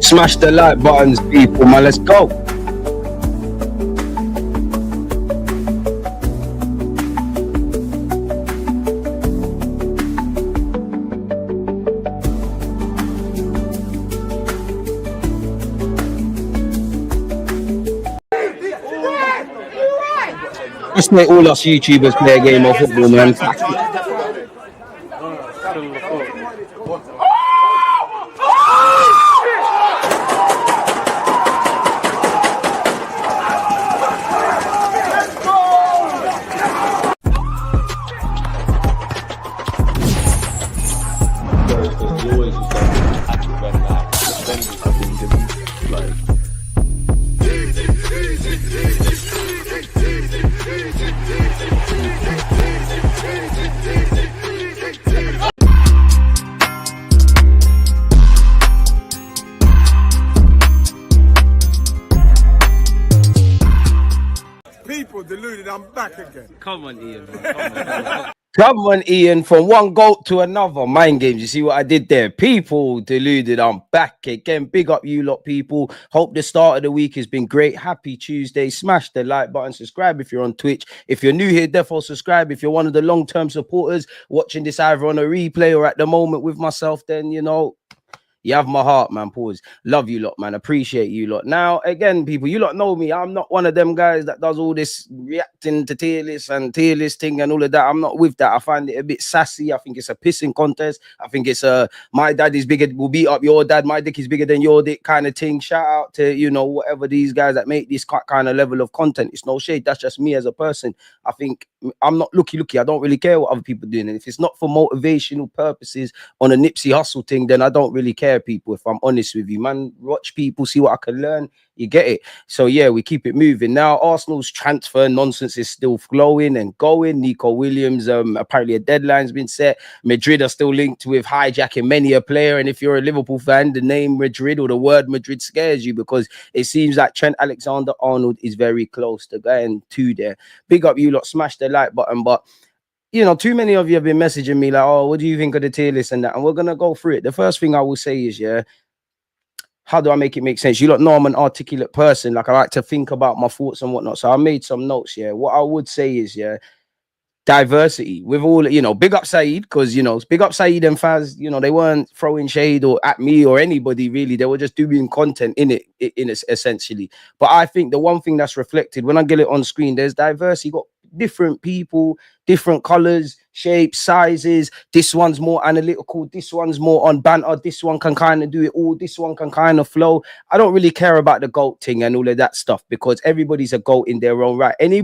Smash the like buttons, people, man. Let's go. Let's make all us YouTubers play a game of football, man. Deluded, I'm back again. Come on, Ian. Man. Come on, Ian. From one goat to another. Mind games. You see what I did there? People, Deluded, I'm back again. Big up you lot, people. Hope the start of the week has been great. Happy Tuesday. Smash the like button. Subscribe if you're on Twitch. If you're new here, definitely subscribe. If you're one of the long-term supporters watching this either on a replay or at the moment with myself, then, you know, you have my heart, man. Pause. Love you lot, man. Appreciate you lot. Now, again, people, you lot know me. I'm not one of them guys that does all this reacting to tier lists and tier listing and all of that. I'm not with that. I find it a bit sassy. I think it's a pissing contest. I think it's my dad is bigger, will beat up your dad. My dick is bigger than your dick kind of thing. Shout out to, you know, whatever these guys that make this kind of level of content. It's no shade. That's just me as a person. I think I'm not looky. I don't really care what other people are doing. And if it's not for motivational purposes on a Nipsey Hustle thing, then I don't really care, people, if I'm honest with you, man. Watch people, see what I can learn. You get it? So yeah, we keep it moving. Now, Arsenal's transfer nonsense is still flowing and going. Nico Williams, apparently a deadline's been set. Madrid are still linked with hijacking many a player. And if you're a Liverpool fan, the name Madrid or the word Madrid scares you, because it seems like Trent Alexander-Arnold is very close to going to there. Big up you lot. Smash the like button. But you know, too many of you have been messaging me like, oh, what do you think of the tier list and that? And we're going to go through it. The first thing I will say is, yeah, how do I make it make sense? You lot know I'm an articulate person. Like, I like to think about my thoughts and whatnot. So I made some notes, yeah. What I would say is, yeah, diversity with all, you know, big up Saeed, because, you know, big up Saeed and Faz, you know, they weren't throwing shade or at me or anybody really. They were just doing content in it essentially. But I think the one thing that's reflected when I get it on screen, there's diversity. You got different people, different colors, shapes, sizes. This one's more analytical, this one's more on banter, this one can kind of do it all, this one can kind of flow. I don't really care about the GOAT thing and all of that stuff, because everybody's a GOAT in their own right. Any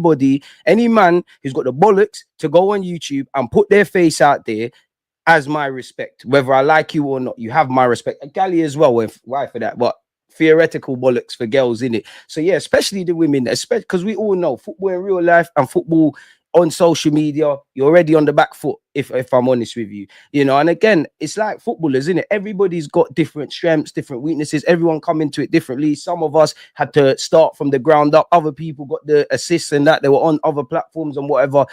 man who's got the bollocks to go on YouTube and put their face out there has my respect. Whether I like you or not, you have my respect. Gally as well, why for that, but theoretical bollocks for girls in it. So yeah, especially the women, especially because we all know football in real life and football on social media, you're already on the back foot, if I'm honest with you, you know. And again, it's like footballers, isn't it? Everybody's got different strengths, different weaknesses. Everyone come into it differently. Some of us had to start from the ground up. Other people got the assists and that. They were on other platforms and whatever.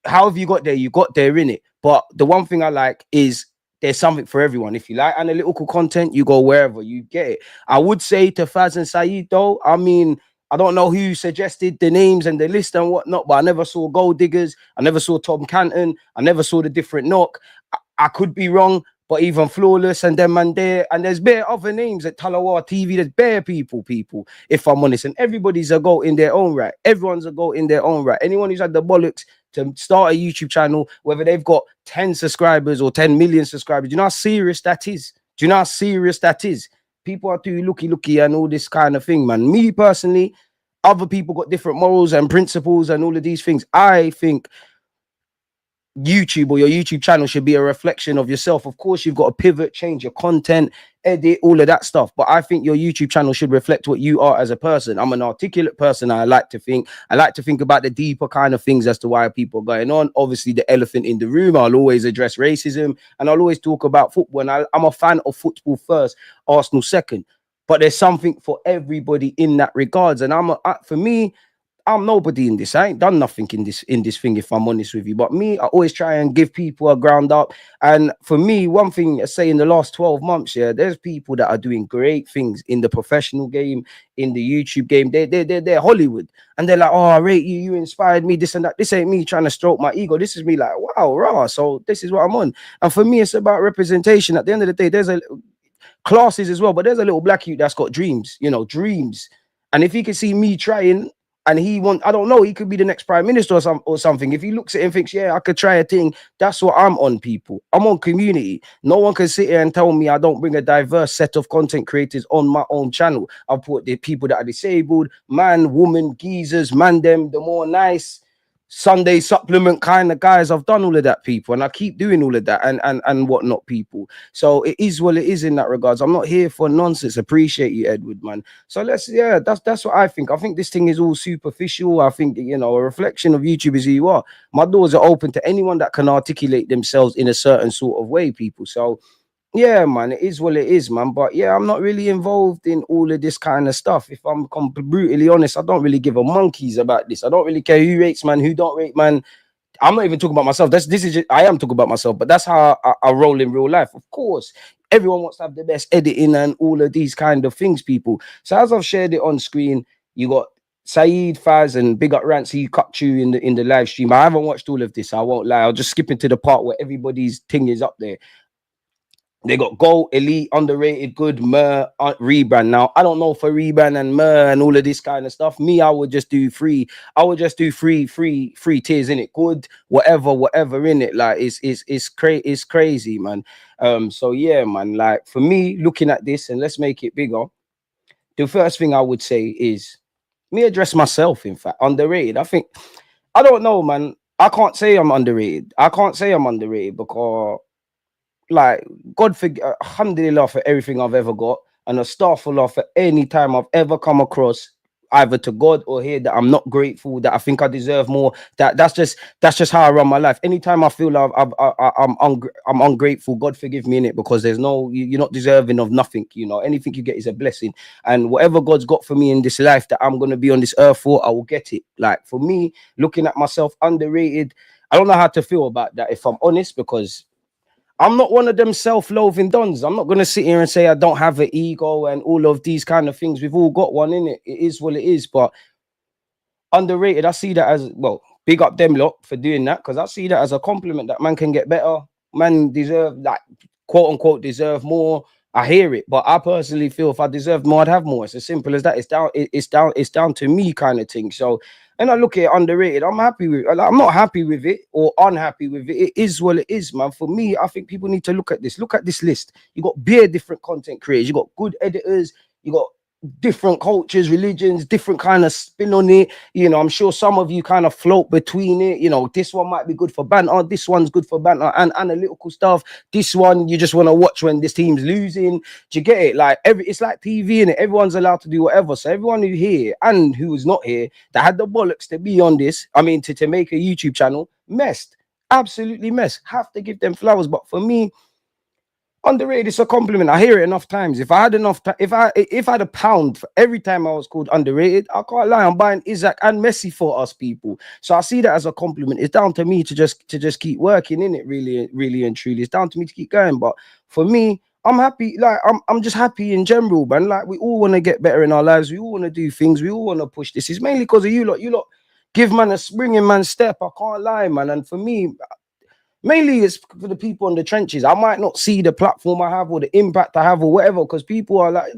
However you got there, you got there, in it. But the one thing I like is there's something for everyone. If you like analytical content, you go wherever, you get it. I would say to Faz and Saeed, though, I mean, I don't know who suggested the names and the list and whatnot, but I never saw Gold Diggers. I never saw Tom Canton. I never saw the different knock. I could be wrong, but even Flawless and them and there, and there's bare other names at Talawa TV. There's bare people, if I'm honest. And everybody's a GOAT in their own right. Everyone's a GOAT in their own right. Anyone who's had the bollocks to start a YouTube channel, whether they've got 10 subscribers or 10 million subscribers, do you know how serious that is? Do you know how serious that is? People are too looky and all this kind of thing, man. Me personally, other people got different morals and principles and all of these things. I think YouTube or your YouTube channel should be a reflection of yourself. Of course, you've got to pivot, change your content, edit, all of that stuff. But I think your YouTube channel should reflect what you are as a person. I'm an articulate person. I like to think about the deeper kind of things as to why people are going on. Obviously, the elephant in the room, I'll always address racism and I'll always talk about football. And I'm a fan of football first, Arsenal second. But there's something for everybody in that regards. And for me, I'm nobody in this. I ain't done nothing in this thing, if I'm honest with you. But me, I always try and give people a ground up. And for me, one thing I say in the last 12 months, yeah, there's people that are doing great things in the professional game, in the YouTube game. They're Hollywood. And they're like, oh, I rate you, you inspired me, this and that. This ain't me trying to stroke my ego. This is me like, wow, rah. So this is what I'm on. And for me, it's about representation. At the end of the day, there's a classes as well, but there's a little black youth that's got dreams, dreams. And if he can see me trying, and I don't know, he could be the next prime minister or something. If he looks at it and thinks, yeah, I could try a thing, that's what I'm on, people. I'm on community. No one can sit here and tell me I don't bring a diverse set of content creators on my own channel. I'll put the people that are disabled, man, woman, geezers, man, them, the more nice Sunday supplement kind of guys. I've done all of that, people, and I keep doing all of that and whatnot, people. So it is what it is in that regards. I'm not here for nonsense. Appreciate you, Edward, man. So that's what I think. I think this thing is all superficial. I think a reflection of YouTube is who you are. My doors are open to anyone that can articulate themselves in a certain sort of way, people. So yeah, man, it is what it is, man. But yeah, I'm not really involved in all of this kind of stuff. If I'm brutally honest, I don't really give a monkeys about this. I don't really care who rates, man, who don't rate, man. I'm not even talking about myself. I am talking about myself, but that's how I roll in real life. Of course, everyone wants to have the best editing and all of these kind of things, people. So as I've shared it on screen, you got Saeed, Faz, and Big Up Rancy cut you in the live stream. I haven't watched all of this. I won't lie. I'll just skip into the part where everybody's thing is up there. They got Gold, Elite, Underrated, Good, Mer, Rebrand. Now, I don't know for Rebrand and Mer and all of this kind of stuff. Me, I would just do free. I would just do free tiers in it. Good, whatever in it. Like it's crazy, man. So yeah, man. Like for me, looking at this, and let's make it bigger. The first thing I would say is me address myself. In fact, underrated. I don't know, man. I can't say I'm underrated. Because, like, God forgive, alhamdulillah for everything I've ever got, and astaghfirullah for any time I've ever come across, either to God or here, that I'm not grateful, that I think I deserve more. That's just how I run my life. Anytime I feel like I'm ungrateful, God forgive me in it, because there's you're not deserving of nothing. Anything you get is a blessing, and whatever God's got for me in this life that I'm gonna be on this earth for, I will get it. Like for me, looking at myself, underrated, I don't know how to feel about that, if I'm honest, because I'm not one of them self-loathing dons. I'm not going to sit here and say I don't have an ego and all of these kind of things. We've all got one, in it. It is what it is. But underrated, I see that as, well, big up them lot for doing that, because I see that as a compliment that man can get better. Man deserve, like, quote unquote, deserve more. I hear it, but I personally feel if I deserved more, I'd have more. It's as simple as that. It's down to me, kind of thing. So, and I look at it underrated. I'm happy with. I'm not happy with it or unhappy with it. It is what it is, man. For me, I think people need to look at this. Look at this list. You got different content creators. You got good editors. You got different cultures, religions, different kind of spin on it. I'm sure some of you kind of float between it. This one might be good for banter, this one's good for banter and analytical stuff. This one you just want to watch when this team's losing. Do you get it? Like it's like TV, and everyone's allowed to do whatever. So everyone who here and who is not here that had the bollocks to be on this, to make a YouTube channel, absolutely messed. Have to give them flowers. But for me, underrated, it's a compliment. I hear it enough times. If I had if I had a pound for every time I was called underrated, I can't lie, I'm buying Isak and Messi for us, people. So I see that as a compliment. It's down to me to just keep working in it, really and truly. It's down to me to keep going. But for me, I'm happy. Like I'm just happy in general, man. Like we all want to get better in our lives. We all want to do things. We all want to push this. It's mainly because of you lot. You lot give man a springing man step. I can't lie, man. And for me, mainly it's for the people in the trenches. I might not see the platform I have or the impact I have or whatever, because people are like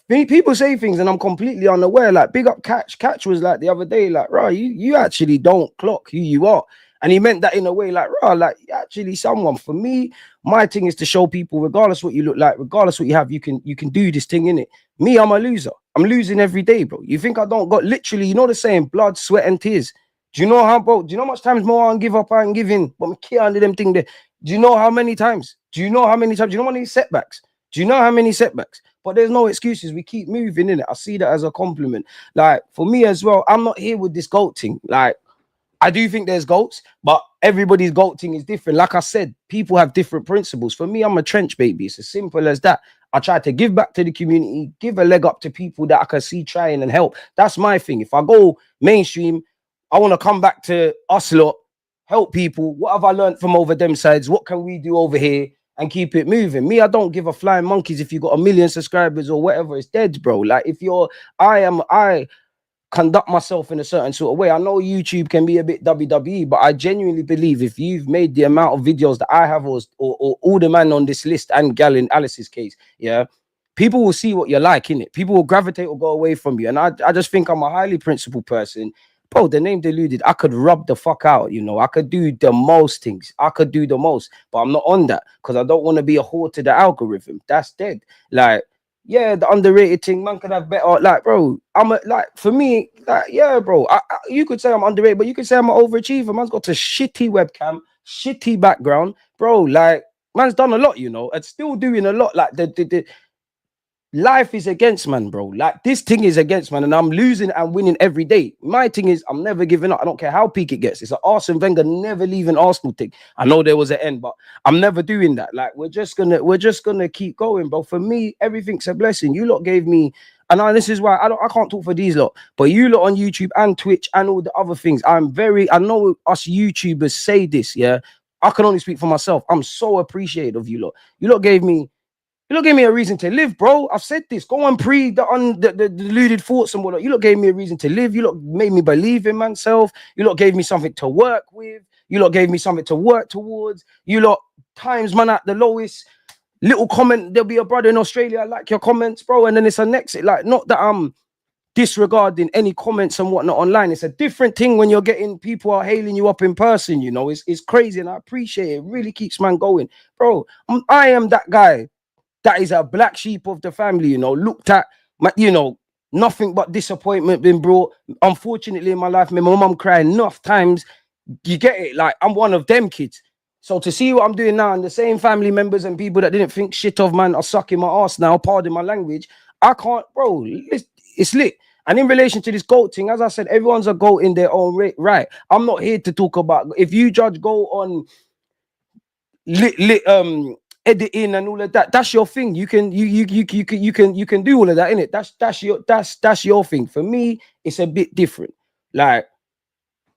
people say things and I'm completely unaware. Like big up Catch. Catch was like the other day, like, right, you actually don't clock who you are. And he meant that in a way like, right, like actually someone. For me, my thing is to show people, regardless what you look like, regardless what you have, you can do this thing in it. Me, I'm a loser. I'm losing every day, bro. You think I don't got literally, the saying, blood, sweat, and tears. Do you know how, bro? Do you know how much times more I give up and give in? But I'm kid under them thing there. Do you know how many times? Do you know how many setbacks? Do you know how many setbacks? But there's no excuses. We keep moving in it. I see that as a compliment. Like for me as well, I'm not here with this GOAT thing. Like I do think there's goats, but everybody's goat thing is different. Like I said, people have different principles. For me, I'm a trench baby. It's as simple as that. I try to give back to the community, give a leg up to people that I can see trying and help. That's my thing. If I go mainstream, I want to come back to us lot, help people. What have I learned from over them sides? What can we do over here and keep it moving? Me, I don't give a flying monkeys if you got 1 million subscribers or whatever. It's dead, bro. Like if you're, I conduct myself in a certain sort of way. I know YouTube can be a bit WWE, but I genuinely believe if you've made the amount of videos that I have, or all the man on this list and gal in Alice's case, yeah, people will see what you're like, innit? People will gravitate or go away from you. And I just think I'm a highly principled person. Bro, the name Deluded, I could rub the fuck out, you know. I could do the most things. I could do the most, but I'm not on that because I don't want to be a whore to the algorithm. That's dead. Like, yeah, the underrated thing, man could have better. Like, bro, I'm a, like, for me, like, yeah, bro, you could say I'm underrated, but you could say I'm an overachiever. Man's got a shitty webcam, shitty background, bro. Like, man's done a lot, you know, and still doing a lot. Like, the life is against man, bro. Like, this thing is against man, and I'm losing and winning every day. My thing is, I'm never giving up. I don't care how peak it gets. It's an Arsene Wenger never leaving Arsenal thing. I know there was an end, but I'm never doing that. Like, we're just gonna keep going, bro. For me, everything's a blessing. You lot gave me, and this is why I can't talk for these lot, but you lot on YouTube and Twitch and all the other things. I know us YouTubers say this, yeah. I can only speak for myself. I'm so appreciative of you lot. You lot gave me a reason to live, bro. I've said this. Go on the deluded thoughts and whatnot. You lot gave me a reason to live. You lot made me believe in myself. You lot gave me something to work with. You lot gave me something to work towards. You lot times man at the lowest. Little comment, there'll be a brother in Australia, I like your comments, bro. And then it's a next, like, not that I'm disregarding any comments and whatnot online. It's a different thing when you're getting people are hailing you up in person, you know. It's crazy, and I appreciate it. It really keeps man going, bro. I am that guy that is a black sheep of the family, you know, looked at, you know, nothing but disappointment been brought. Unfortunately, in my life, my mum cried enough times. You get it? Like, I'm one of them kids. So to see what I'm doing now, and the same family members and people that didn't think shit of, man, are sucking my ass now, pardon my language, I can't, bro, it's lit. And in relation to this GOAT thing, as I said, everyone's a GOAT in their own right. I'm not here to talk about, if you judge GOAT on editing and all of that, that's your thing. You can do all of that, innit? That's your thing. For me, it's a bit different. Like,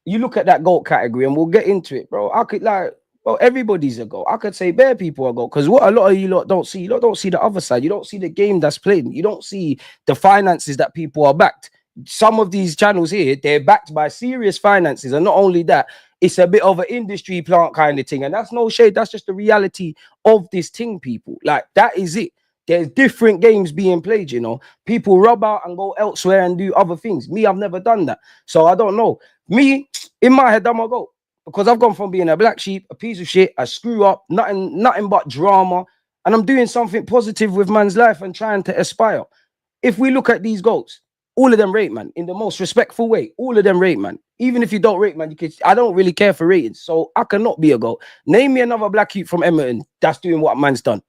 you look at that GOAT category, and we'll get into it, bro. I could, like, well, everybody's a GOAT. I could say bare people are GOAT, because what a lot of you lot don't see, you lot don't see the other side. You don't see the game that's played. You don't see the finances that people are backed. Some of these channels here, they're backed by serious finances, and not only that, it's a bit of an industry plant kind of thing. And that's no shade. That's just the reality of this thing, people. Like, that is it. There's different games being played, you know. People rub out and go elsewhere and do other things. Me, I've never done that. So I don't know. Me, in my head, I'm a GOAT. Because I've gone from being a black sheep, a piece of shit, a screw up, nothing but drama. And I'm doing something positive with man's life and trying to aspire. If we look at these GOATs, all of them rate, man, in the most respectful way. All of them rate, man. Even if you don't rate, man, I don't really care for ratings. So I cannot be a GOAT. Name me another black youth from Edmonton that's doing what man's done.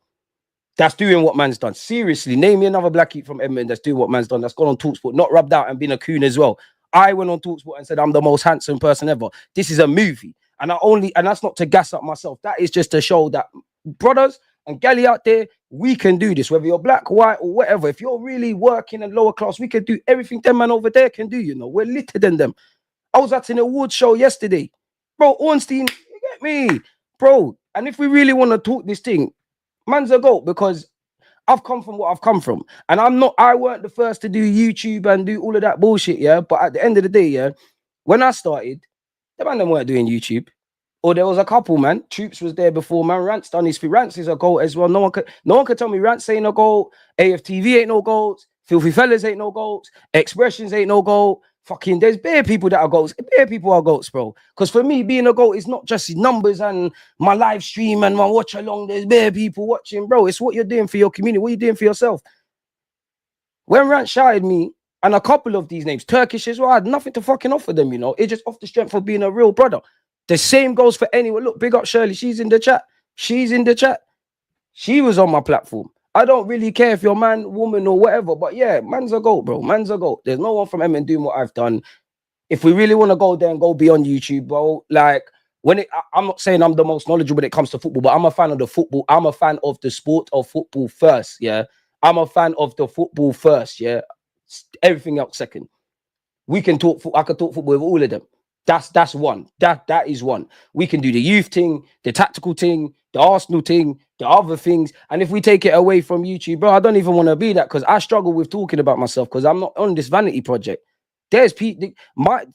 That's doing what man's done. Seriously, name me another black youth from Edmonton that's doing what man's done. That's gone on TalkSport, not rubbed out and been a coon as well. I went on TalkSport and said I'm the most handsome person ever. This is a movie. And that's not to gas up myself. That is just to show that brothers and galley out there, we can do this. Whether you're black, white, or whatever. If you're really working and lower class, we can do everything them man over there can do, you know. We're litter than them. I was at an award show yesterday. Bro, Ornstein, you get me? Bro, and if we really want to talk this thing, man's a GOAT, because I've come from what I've come from. And I weren't the first to do YouTube and do all of that bullshit, yeah? But at the end of the day, yeah, when I started, the man them weren't doing YouTube. Or there was a couple, man. Troops was there before, man. Rant's done his feet. Rant's is a GOAT as well. No one could tell me Rant's ain't no GOAT. AFTV ain't no GOAT. Filthy Fellas ain't no GOAT. Expressions ain't no GOAT. Fucking, there's bare people that are GOATs. Bare people are GOATs, bro. Because for me, being a GOAT is not just numbers and my live stream and my watch along. There's bare people watching, bro. It's what you're doing for your community. What you're doing for yourself. When Rant shouted me, and a couple of these names, Turkish as well, I had nothing to fucking offer them, you know. It's just off the strength of being a real brother. The same goes for anyone. Look, big up Shirley. She's in the chat. She's in the chat. She was on my platform. I don't really care if you're man, woman, or whatever. But yeah, man's a GOAT, bro. Man's a GOAT. There's no one from Edmonton doing what I've done. If we really want to go there and go beyond YouTube, bro, like I'm not saying I'm the most knowledgeable when it comes to football, but I'm a fan of the football. I'm a fan of the sport of football first. Yeah, I'm a fan of the football first. Yeah, everything else second. We can talk. I could talk football with all of them. That's one. That is one. We can do the youth thing, the tactical thing, the Arsenal thing, the other things. And if we take it away from YouTube, bro, I don't even want to be that because I struggle with talking about myself because I'm not on this vanity project. There's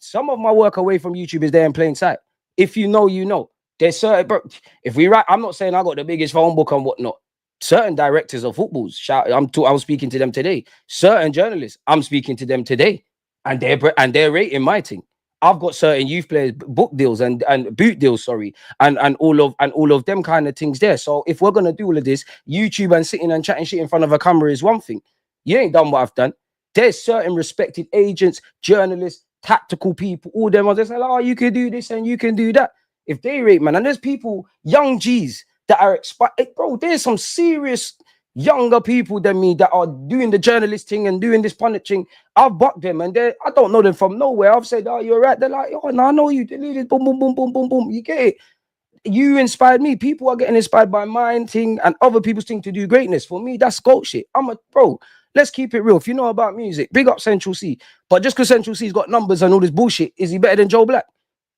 some of my work away from YouTube is there in plain sight. If you know, you know. There's certain, bro. If we write, I'm not saying I got the biggest phone book and whatnot. Certain directors of footballs, I was speaking to them today. Certain journalists, I'm speaking to them today, and they're rating my thing. I've got certain youth players book deals and boot deals, sorry, and all of them kind of things there. So if we're gonna do all of this, YouTube and sitting and chatting shit in front of a camera is one thing. You ain't done what I've done. There's certain respected agents, journalists, tactical people, all them are just like, oh, you can do this and you can do that. If they rate, man, and there's people, young G's that are bro, there's some serious younger people than me that are doing the journalist thing and doing this pundit thing. I've bucked them and I don't know them from nowhere. I've said, oh, you're right. They're like, oh, no, I know you. Deluded, boom, boom, boom, boom, boom, boom. You get it? You inspired me. People are getting inspired by mine thing and other people's thing to do greatness. For me, that's goat shit. Bro, let's keep it real. If you know about music, big up Central C. But just because Central C's got numbers and all this bullshit, is he better than Joe Black?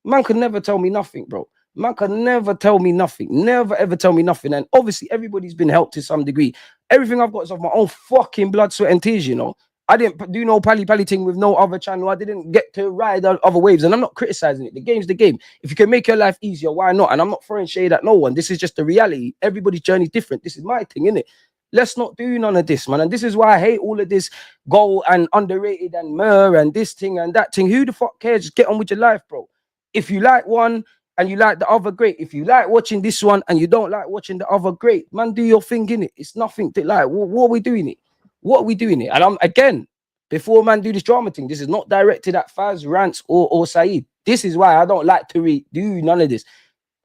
Man could never tell me nothing, bro. Man can never tell me nothing. Never, ever tell me nothing. And obviously, everybody's been helped to some degree. Everything I've got is of my own fucking blood, sweat, and tears, you know. I didn't do no pally thing with no other channel. I didn't get to ride on other waves. And I'm not criticizing it. The game's the game. If you can make your life easier, why not? And I'm not throwing shade at no one. This is just the reality. Everybody's journey is different. This is my thing, innit? Let's not do none of this, man. And this is why I hate all of this goal and underrated and myrrh and this thing and that thing. Who the fuck cares? Just get on with your life, bro. If you like one and you like the other, great. If you like watching this one and you don't like watching the other, great. Man, do your thing, innit? It's nothing to like. What are we doing it? What are we doing it? And I'm, again, before man do this drama thing, this is not directed at Faz, Rants, or Saeed. This is why I don't like to do none of this.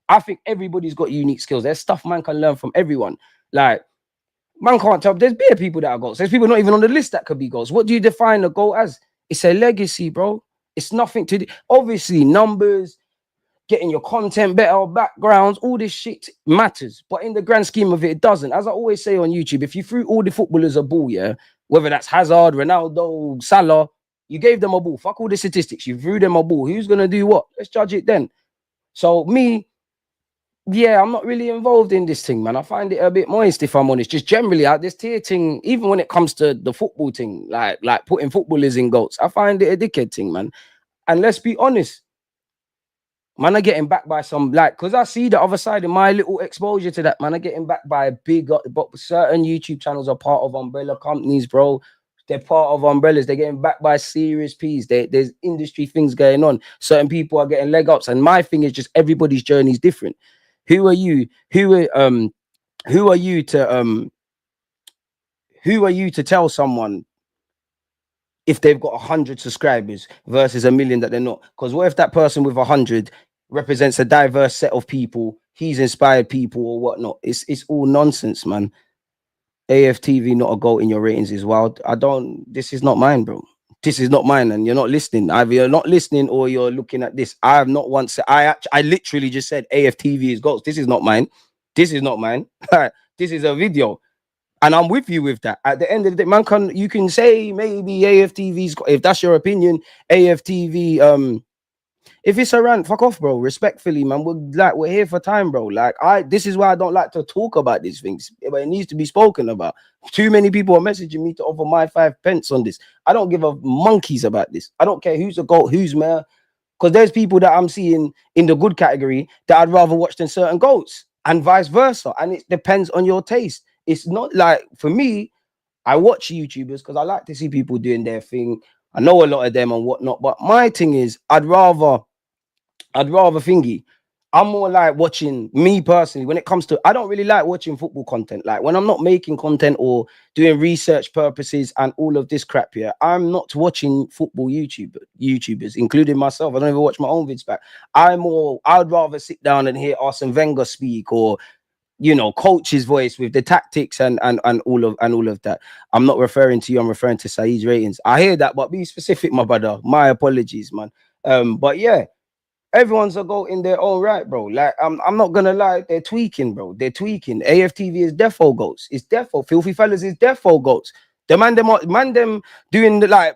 I think everybody's got unique skills. There's stuff man can learn from everyone. Like, man can't tell. There's bare people that are goals. There's people not even on the list that could be goals. What do you define a goal as? It's a legacy, bro. It's nothing to do. Obviously, numbers, getting your content better, backgrounds, all this shit matters. But in the grand scheme of it, it doesn't. As I always say on YouTube, if you threw all the footballers a ball, yeah, whether that's Hazard, Ronaldo, Salah, you gave them a ball. Fuck all the statistics. You threw them a ball. Who's going to do what? Let's judge it then. So me, yeah, I'm not really involved in this thing, man. I find it a bit moist, if I'm honest. Just generally, this tier thing, even when it comes to the football thing, like putting footballers in goals, I find it a dickhead thing, man. And let's be honest, man, are getting backed by some, like, because I see the other side of my little exposure to that, man, are getting backed by a big, but certain YouTube channels are part of umbrella companies, bro. They're part of umbrellas. They're getting backed by serious P's. There's industry things going on. Certain people are getting leg ups. And my thing is just everybody's journey is different. Who are you? Who are you to tell someone if they've got 100 subscribers versus 1 million that they're not? Because what if that person with 100 represents a diverse set of people? He's inspired people or whatnot. It's all nonsense, man. AFTV not a goal in your ratings is wild. This is not mine, bro. This is not mine, and you're not listening. Either you're not listening or you're looking at this. I have not once said, I literally just said AFTV is goals. This is not mine. This is not mine. This is a video. And I'm with you with that. At the end of the day, man, you can say maybe AFTV's, if that's your opinion, AFTV, if it's a rant, fuck off, bro. Respectfully, man. We're here for time, bro. This is why I don't like to talk about these things, but it needs to be spoken about. Too many people are messaging me to offer my 5 pence on this. I don't give a monkeys about this. I don't care who's a goat, who's mayor, because there's people that I'm seeing in the good category that I'd rather watch than certain goats, and vice versa. And it depends on your taste. It's not like, for me, I watch YouTubers because I like to see people doing their thing. I know a lot of them and whatnot, but my thing is, I'd rather thingy. I'm more like watching, me personally, when it comes to, I don't really like watching football content. Like when I'm not making content or doing research purposes and all of this crap here, I'm not watching football YouTubers, including myself. I don't even watch my own vids back. I'd rather sit down and hear Arsene Wenger speak, or, you know, coach's voice with the tactics and all of that. I'm not referring to you, I'm referring to Saeed's ratings. I hear that, but be specific, my brother. My apologies, man. But yeah, everyone's a goat in their own right, bro. Like, I'm not gonna lie, they're tweaking, bro. They're tweaking. AFTV is defo goats. It's defo. Filthy fellas is defo goats. The man them doing the like,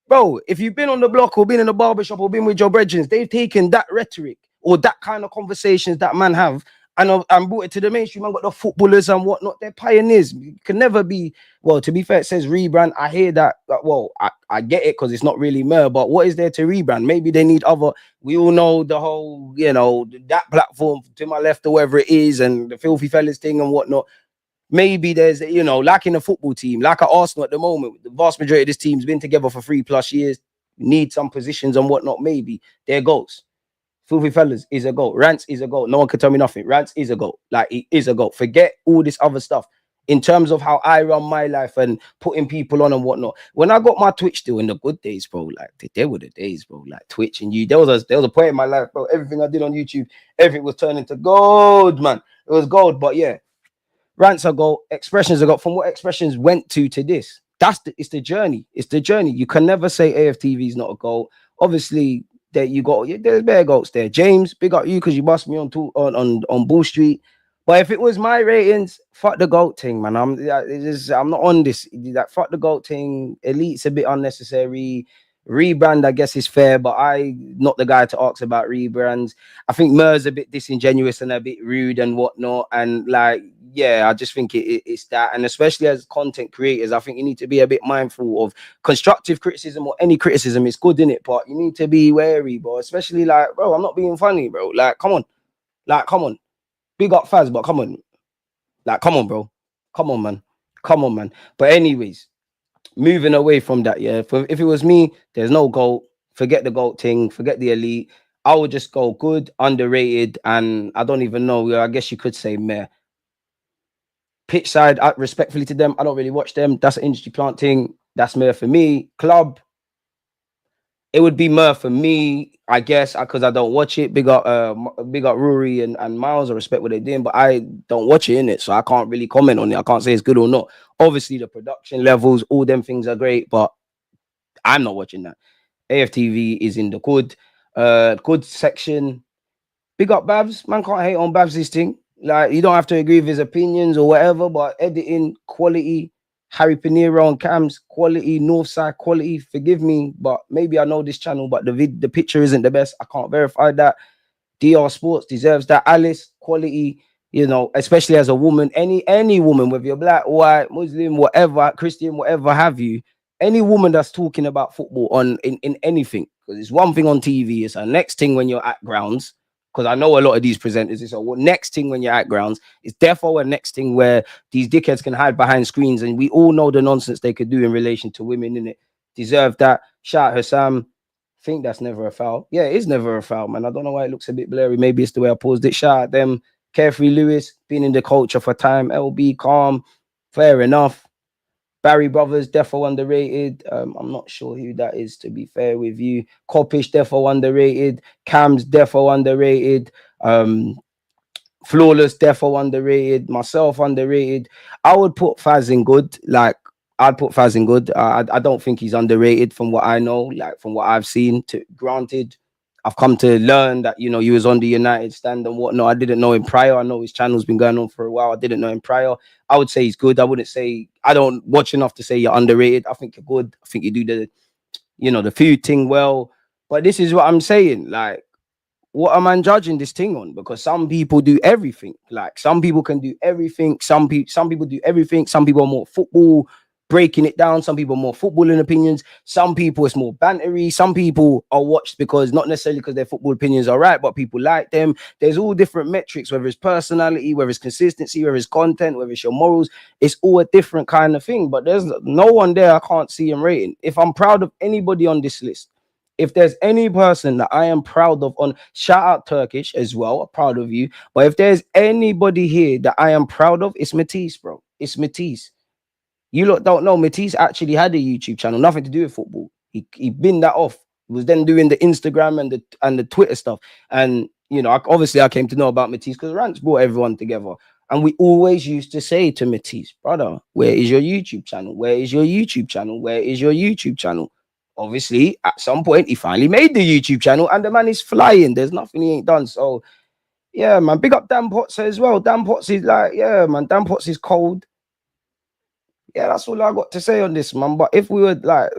bro. If you've been on the block or been in the barbershop or been with your brethren, they've taken that rhetoric or that kind of conversations that man have and brought it to the mainstream. Man got the footballers and whatnot. They're pioneers. You can never be. Well, to be fair, it says rebrand. I hear that. Well, I get it because it's not really mer. But what is there to rebrand? Maybe they need other. We all know the whole, that platform to my left or wherever it is, and the filthy fellas thing and whatnot. Maybe there's, like in a football team, like at Arsenal at the moment, the vast majority of this team's been together for 3+ years. Need some positions and whatnot. Maybe they're goals. Filthy fellas is a goal. Rants is a goal. No one can tell me nothing. Rants is a goal. Like, it is a goal. Forget all this other stuff. In terms of how I run my life and putting people on and whatnot. When I got my Twitch still in the good days, bro, like there were the days, bro, like Twitch and you. There was a point in my life, bro. Everything I did on YouTube, everything was turning to gold, man. It was gold. But yeah, rants are gold. Expressions are gold. From what expressions went to this, it's the journey. It's the journey. You can never say AFTV is not a goal. Obviously, that you got, there's bare goats there. James, big up you because you bust me on Bull Street. But if it was my ratings, fuck the goat thing, man. I'm not on this. That fuck the goat thing. Elite's a bit unnecessary. Rebrand, I guess, is fair, but I'm not the guy to ask about rebrands. I think Mer's a bit disingenuous and a bit rude and whatnot. And like, yeah, I just think it's that. And especially as content creators, I think you need to be a bit mindful of constructive criticism or any criticism. It's good, innit? But you need to be wary, bro. Especially like, bro, I'm not being funny, bro. Like, come on. Like, come on. Big up Faz, but come on. Like, come on, bro. Come on, man. Come on, man. But anyways, moving away from that, yeah. If it was me, there's no GOAT. Forget the GOAT thing. Forget the elite. I would just go good, underrated, and I don't even know. I guess you could say meh. Pitch side, respectfully to them, I don't really watch them. That's an industry plant thing. That's meh for me. Club, it would be meh for me, I guess, because I don't watch it. Big up Rory and Miles. I respect what they're doing, but I don't watch it in it, so I can't really comment on it. I can't say it's good or not. Obviously, the production levels, all them things are great, but I'm not watching that. AFTV is in the good section. Big up Babs. Man can't hate on Babs' thing. Like, you don't have to agree with his opinions or whatever, but editing, quality, Harry Pinero on cams, quality, Northside quality. Forgive me, but maybe I know this channel, but the picture isn't the best. I can't verify that. DR Sports deserves that. Alice, quality, especially as a woman, any woman, whether you're black, white, Muslim, whatever, Christian, whatever have you, any woman that's talking about football in anything, because it's one thing on TV, it's a next thing when you're at grounds. Because I know a lot of these presenters, it's a next thing when you're at grounds. It's therefore a next thing where these dickheads can hide behind screens, and we all know the nonsense they could do in relation to women, in it. Deserve that. Shout out Hassam. I think that's never a foul. Yeah, it is never a foul, man. I don't know why it looks a bit blurry. Maybe it's the way I paused it. Shout out them. Carefree Lewis, been in the culture for time. LB, calm. Fair enough. Barry Brothers, defo underrated. I'm not sure who that is, to be fair with you. Copish, defo underrated. Cams, defo underrated. Flawless, defo underrated. Myself, underrated. I would put Faz in good. Like, I'd put Faz in good. I don't think he's underrated from what I know, like from what I've seen. Granted, I've come to learn that, he was on the United stand and whatnot. I didn't know him prior. I know his channel's been going on for a while. I didn't know him prior. I would say he's good. I wouldn't say, I don't watch enough to say you're underrated. I think you're good. I think you do the food thing well. But this is what I'm saying. Like, what am I judging this thing on? Because some people do everything. Like, some people can do everything. Some people do everything. Some people are more football, breaking it down. Some people are more footballing opinions. Some people it's more bantery. Some people are watched because not necessarily because their football opinions are right, but people like them. There's all different metrics, whether it's personality, whether it's consistency, whether it's content, whether it's your morals. It's all a different kind of thing. But there's no one there I can't see him rating. If I'm proud of anybody on this list, if there's any person that I am proud of on, shout out Turkish as well, I'm proud of you. But if there's anybody here that I am proud of, it's Matisse, bro. It's Matisse. You lot don't know, Matisse actually had a YouTube channel, nothing to do with football. He binned that off. He was then doing the Instagram and the Twitter stuff. And, obviously I came to know about Matisse because Rants brought everyone together. And we always used to say to Matisse, brother, where is your YouTube channel? Where is your YouTube channel? Where is your YouTube channel? obviously, at some point, he finally made the YouTube channel, and the man is flying. There's nothing he ain't done. So, yeah, man, big up Dan Potts as well. Dan Potts is like, yeah, man, Dan Potts is cold. Yeah, that's all I got to say on this, man. But if we were like,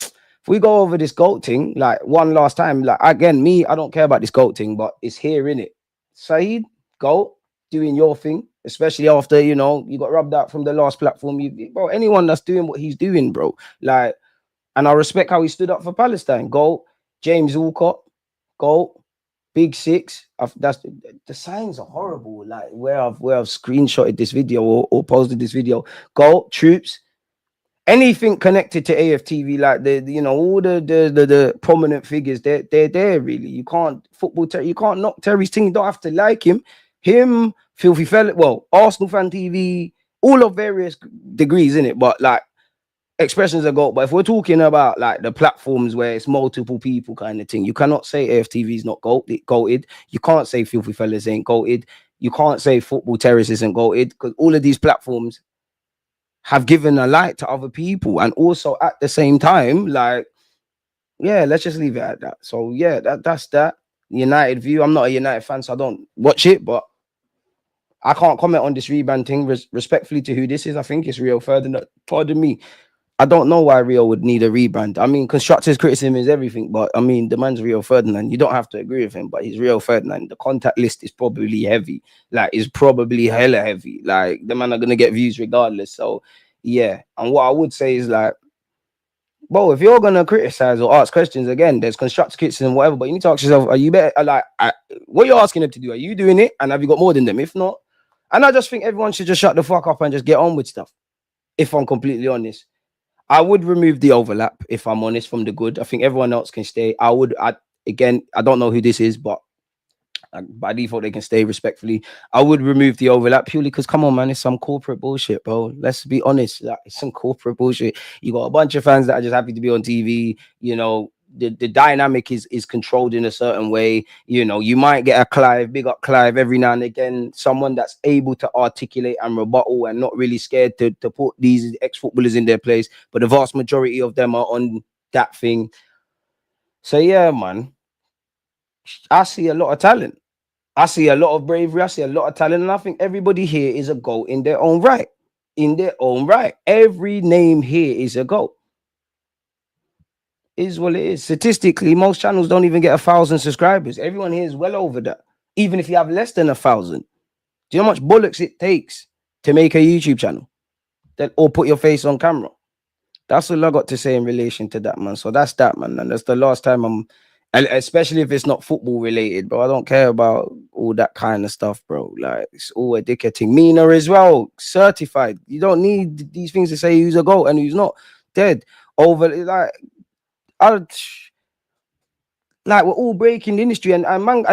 if we go over this GOAT thing, like one last time, like again, me, I don't care about this GOAT thing, but it's here, in it. Saeed, GOAT, doing your thing, especially after, you know, you got rubbed out from the last platform. Bro, anyone that's doing what he's doing, bro, like, and I respect how he stood up for Palestine. GOAT, James Walcott, GOAT, Big Six. That's the signs are horrible. Like where I've screenshotted this video or posted this video. GOAT, Troops, anything connected to AFTV, like the you know, all the prominent figures, they're there really. You can't you can't knock Terry's thing. You don't have to like him. Filthy Fella, well, Arsenal Fan TV, all of various degrees in it, but like expressions of GOAT. But if we're talking about like the platforms where it's multiple people kind of thing, you cannot say AFTV is not goated. You can't say Filthy Fellas ain't goated. You can't say Football Terrace isn't goated, because all of these platforms have given a light to other people, and also at the same time, like, yeah, let's just leave it at that. So yeah, that's that. United view. I'm not a United fan, so I don't watch it, but I can't comment on this rebrand thing. Respectfully to who this is, I think it's Rio Ferdinand. Pardon me. I don't know why Rio would need a rebrand. I mean, constructive criticism is everything, but I mean, the man's Rio Ferdinand. You don't have to agree with him, but he's Rio Ferdinand. The contact list is probably heavy. Like, it's probably hella heavy. Like, the man are gonna get views regardless. So, yeah. And what I would say is like, bro, if you're gonna criticize or ask questions, again, there's constructive criticism, whatever. But you need to ask yourself: are you better? Like, what you're asking them to do? Are you doing it? And have you got more than them? If not, and I just think everyone should just shut the fuck up and just get on with stuff. If I'm completely honest. I would remove the overlap, if I'm honest, from the good. I think everyone else can stay. I don't know who this is, but by default, they can stay respectfully. I would remove the overlap purely because, come on, man, it's some corporate bullshit, bro. Let's be honest. Like, it's some corporate bullshit. You got a bunch of fans that are just happy to be on TV. You know, the dynamic is controlled in a certain way. You know, you might get a Clive, big up Clive every now and again, someone that's able to articulate and rebuttal and not really scared to put these ex-footballers in their place. But the vast majority of them are on that thing. So yeah, man, I see a lot of talent. I see a lot of bravery. I see a lot of talent. And I think everybody here is a GOAT in their own right. In their own right. Every name here is a GOAT. Is what it is. Statistically, most channels don't even get 1,000 subscribers. Everyone here is well over that. Even if you have less than 1,000. Do you know how much bollocks it takes to make a YouTube channel? Or put your face on camera? That's all I got to say in relation to that, man. So that's that, man. And that's the last time and especially if it's not football related, bro. I don't care about all that kind of stuff, bro. Like, it's all a dickheading. Mina as well, certified. You don't need these things to say who's a GOAT and who's not. Dead. Over, like, like, we're all breaking the industry, and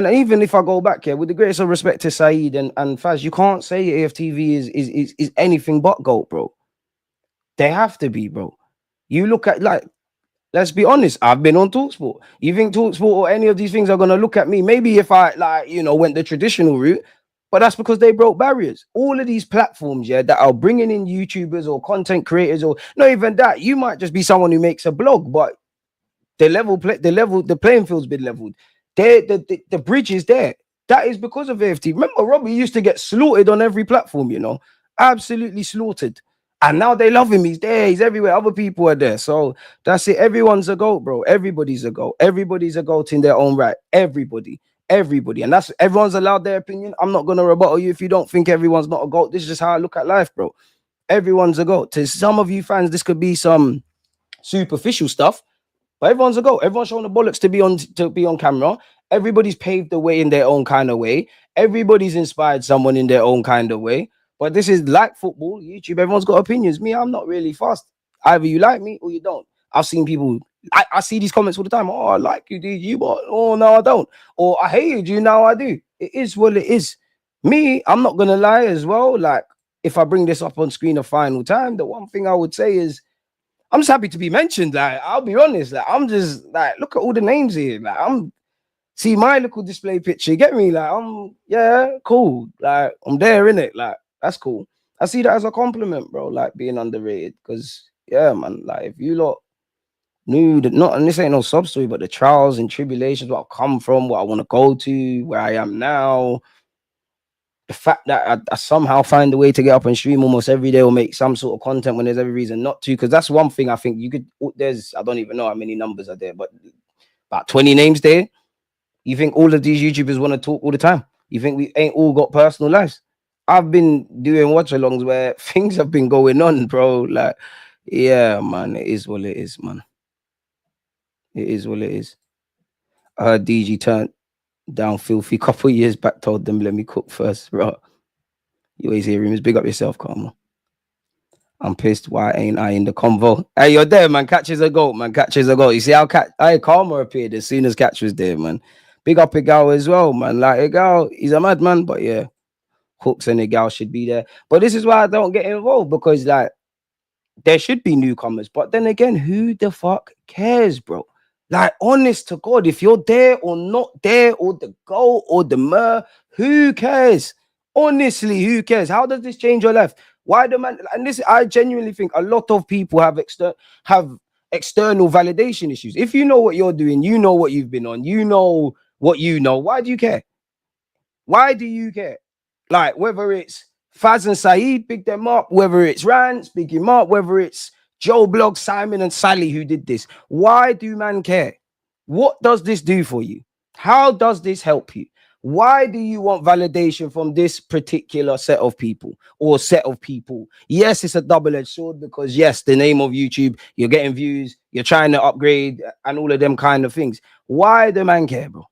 even if I go back here, with the greatest of respect to Saeed and Faz, you can't say AFTV is anything but GOAT, bro. They have to be, bro. You look at, like, let's be honest, I've been on TalkSport. You think TalkSport or any of these things are gonna look at me? Maybe if I, like, you know, went the traditional route, but that's because they broke barriers. All of these platforms, yeah, that are bringing in YouTubers or content creators, or not even that. You might just be someone who makes a blog, but the playing field's been leveled. The bridge is there. That is because of AFT. Remember, Robbie used to get slaughtered on every platform, you know, absolutely slaughtered. And now they love him. He's there. He's everywhere. Other people are there. So that's it. Everyone's a GOAT, bro. Everybody's a GOAT. Everybody's a GOAT in their own right. Everybody. And that's, everyone's allowed their opinion. I'm not gonna rebuttal you if you don't think everyone's not a GOAT. This is just how I look at life, bro. Everyone's a GOAT. To some of you fans, this could be some superficial stuff. But everyone's a GOAT. Everyone's showing the bollocks to be on camera. Everybody's paved the way in their own kind of way. Everybody's inspired someone in their own kind of way. But this is like football, YouTube. Everyone's got opinions. Me, I'm not really fast. Either you like me or you don't. I've seen people. I see these comments all the time. Oh, I like you, did you? But oh no, I don't. Or I hated you, now I do. It is what it is. Me, I'm not gonna lie as well. Like, if I bring this up on screen a final time, the one thing I would say is, I'm just happy to be mentioned. Like, I'll be honest. Like, I'm just like, look at all the names here. Like, see my little display picture. Get me? Like, yeah, cool. Like, I'm there, innit? Like, that's cool. I see that as a compliment, bro. Like, being underrated. Because, yeah, man. Like, if you lot knew that not, and this ain't no sub story, but the trials and tribulations, what I've come from, what I want to go to, where I am now. The fact that I somehow find a way to get up and stream almost every day or make some sort of content when there's every reason not to, because that's one thing I think you could. There's, I don't even know how many numbers are there, but about 20 names there. You think all of these YouTubers want to talk all the time? You think we ain't all got personal lives? I've been doing watch alongs where things have been going on, bro. Like, yeah, man, it is what it is, man. It is what it is. I heard DG turned down filthy couple years back, told them, let me cook first, bro. You always hear him. Big up yourself, Karma. I'm pissed. Why ain't I in the convo? Hey, you're there, man. Catches a goat, man. Catches a goat. You see how Karma appeared as soon as Catch was there, man. Big up Igal as well, man. Like Igal, he's a madman, but yeah, Hooks and Igal should be there. But this is why I don't get involved, because like there should be newcomers. But then again, who the fuck cares, bro? Like, honest to God, if you're there or not there, or the goal or the mer, who cares? Honestly, who cares? How does this change your life? Why the man? And this, I genuinely think a lot of people have external validation issues. If you know what you're doing, you know what you've been on, you know what you know. Why do you care? Why do you care? Like, whether it's Faz and Saeed, big them up, whether it's Rance, big him up, whether it's Joe Blog, Simon and Sally who did this. Why do man care? What does this do for you? How does this help you? Why do you want validation from this particular set of people or set of people? Yes, it's a double-edged sword, because yes, the name of YouTube, you're getting views, you're trying to upgrade and all of them kind of things. Why do man care, bro?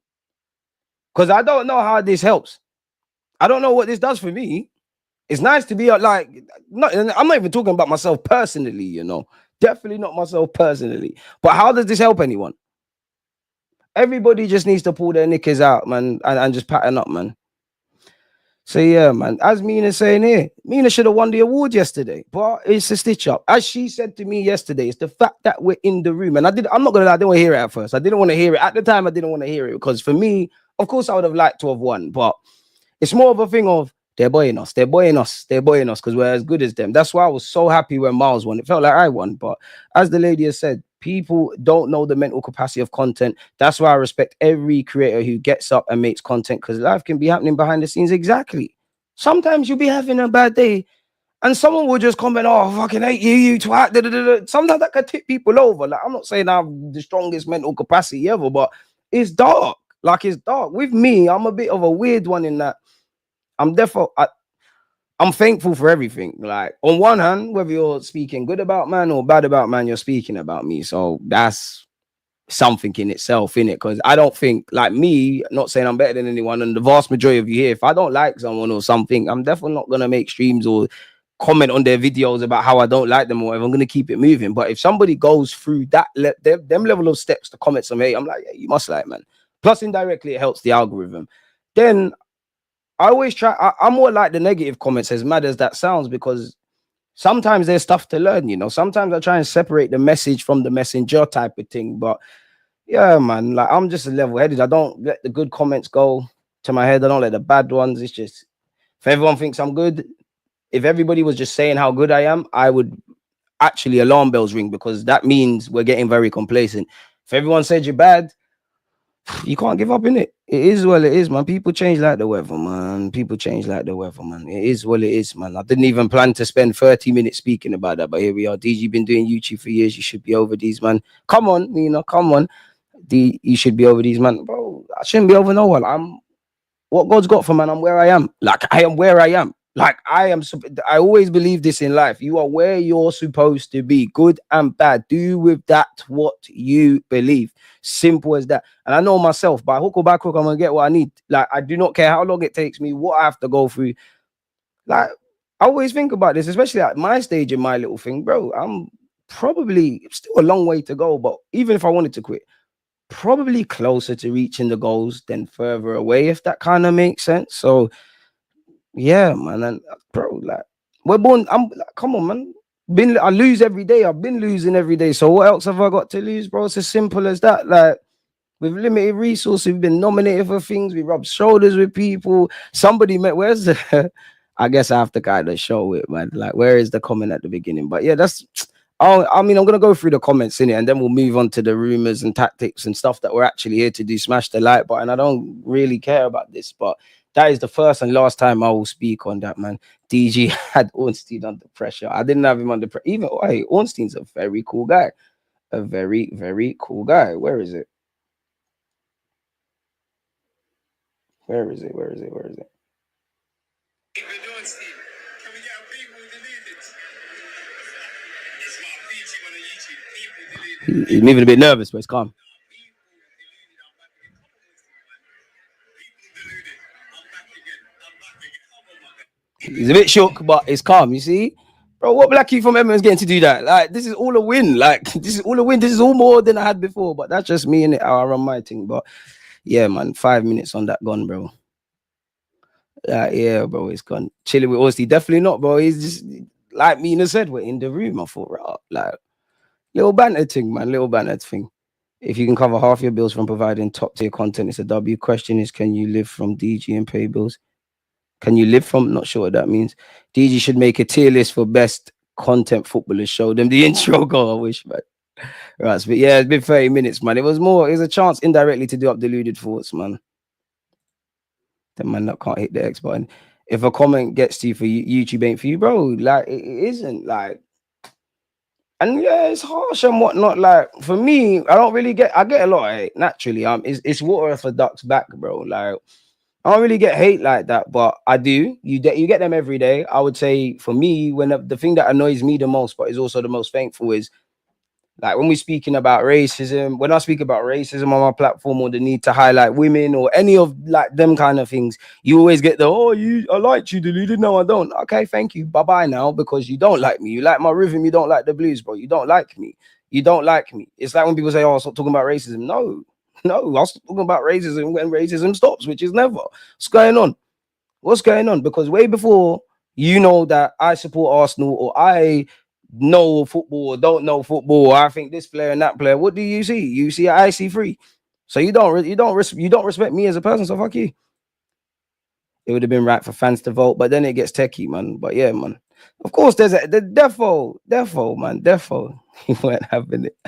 Because I don't know how this helps. I don't know what this does for me. It's nice to be like, I'm not even talking about myself personally, you know, definitely not myself personally. But how does this help anyone? Everybody just needs to pull their knickers out, man, and just pattern up, man. So yeah, man, as Mina's saying here, Mina should have won the award yesterday, but it's a stitch up. As she said to me yesterday, it's the fact that we're in the room. And I'm not gonna lie, I didn't want to hear it at first. I didn't want to hear it at the time. I didn't want to hear it because for me, of course, I would have liked to have won, but it's more of a thing of they're boying us, because we're as good as them. That's why I was so happy when Miles won. It felt like I won. But as the lady has said, people don't know the mental capacity of content. That's why I respect every creator who gets up and makes content, because life can be happening behind the scenes. Exactly. Sometimes you'll be having a bad day and someone will just comment, oh, fucking hate you, you twat. Da, da, da, da. Sometimes that can tip people over. Like, I'm not saying I have the strongest mental capacity ever, but it's dark. Like, it's dark. With me, I'm a bit of a weird one in that I'm thankful for everything. Like, on one hand, whether you're speaking good about man or bad about man, you're speaking about me. So that's something in itself, innit? Because I don't think, like me, not saying I'm better than anyone, and the vast majority of you here, if I don't like someone or something, I'm definitely not going to make streams or comment on their videos about how I don't like them or whatever. I'm going to keep it moving. But if somebody goes through that them level of steps to comment some hate, I'm like, yeah, you must like, man. Plus, indirectly, it helps the algorithm. Then I always try, I'm more like the negative comments, as mad as that sounds, because sometimes there's stuff to learn, you know. Sometimes I try and separate the message from the messenger type of thing. But yeah, man, like, I'm just level-headed. I don't let the good comments go to my head. I don't let the bad ones. It's just, if everyone thinks I'm good, if everybody was just saying how good I am, I would actually alarm bells ring, because that means we're getting very complacent. If everyone said you're bad, you can't give up in it. It is what it is, man. People change like the weather, man. People change like the weather, man. It is what it is, man. I didn't even plan to spend 30 minutes speaking about that, but here we are. DG been doing YouTube for years. You should be over these, man. Come on, you know, come on. You should be over these, man. Bro, I shouldn't be over no one. I'm what God's got for, man. I'm where I am. Like, I am where I am. Like, I always believe this in life. You are where you're supposed to be, good and bad. Do with that what you believe. Simple as that. And I know myself, by hook or by crook, I'm gonna get what I need. Like, I do not care how long it takes me, what I have to go through. Like, I always think about this, especially at my stage in my little thing, bro. I'm probably still a long way to go, but even if I wanted to quit, probably closer to reaching the goals than further away, if that kind of makes sense. So yeah, man, and bro, like, we're born. I'm like, come on, man. I lose every day. I've been losing every day. So what else have I got to lose, bro? It's as simple as that. Like, with limited resources, we've been nominated for things. We rub shoulders with people. Somebody met. Where's the? I guess I have to kind of show it, man. Like, where is the comment at the beginning? But yeah, I mean, I'm gonna go through the comments in it, and then we'll move on to the rumors and tactics and stuff that we're actually here to do. Smash the like button. I don't really care about this, but that is the first and last time I will speak on that, man. DG had Ornstein under pressure. I didn't have him under pressure. Even hey, Ornstein's a very cool guy, a very very cool guy. Where is it? Where is it? Where is it? Where is it? He's moving a bit nervous, but it's calm. He's a bit shook, but it's calm. You see, bro, what Blackie from Edmonds getting to do that? Like, this is all a win. Like, this is all a win. This is all more than I had before. But that's just me and it. How I run my thing. But yeah, man, 5 minutes on that gun, bro. Yeah, bro, it's gone. Chilling with Austin, definitely not, bro. He's just like Mina said, we're in the room. I thought, right, like little banter thing, man, little banter thing. If you can cover half your bills from providing top tier content, it's a W. Question is, can you live from DG and pay bills? Can you live from? Not sure what that means. DG should make a tier list for best content footballers. Show them the intro goal. I wish, man. Right, but yeah, it's been 30 minutes, man. It was a chance indirectly to do up deluded thoughts, man. The man that can't hit the X button. If a comment gets to you for YouTube ain't for you, bro. Like it isn't like. And yeah, it's harsh and whatnot. Like for me, I get a lot of hate naturally. It's water off a duck's back, bro. Like I don't really get hate like that, but I do. You get them every day. I would say for me, when the thing that annoys me the most, but is also the most thankful, is like when we're speaking about racism. When I speak about racism on my platform, or the need to highlight women, or any of like them kind of things, you always get the I liked you, Deluded. No, I don't. Okay, thank you. Bye bye now, because you don't like me. You like my rhythm. You don't like the blues, bro. You don't like me. You don't like me. It's like when people say, "Oh, stop talking about racism." No, no, I'll stop talking about racism when racism stops, which is never. What's going on? What's going on? Because way before you know that I support Arsenal, or I know football or don't know football, or I think this player and that player, what do you see? You see I see free. So you don't respect me as a person. So fuck you. It would have been right for fans to vote, but then it gets techie, man. But yeah, man. Of course, there's the defo, man, defo. He weren't having it.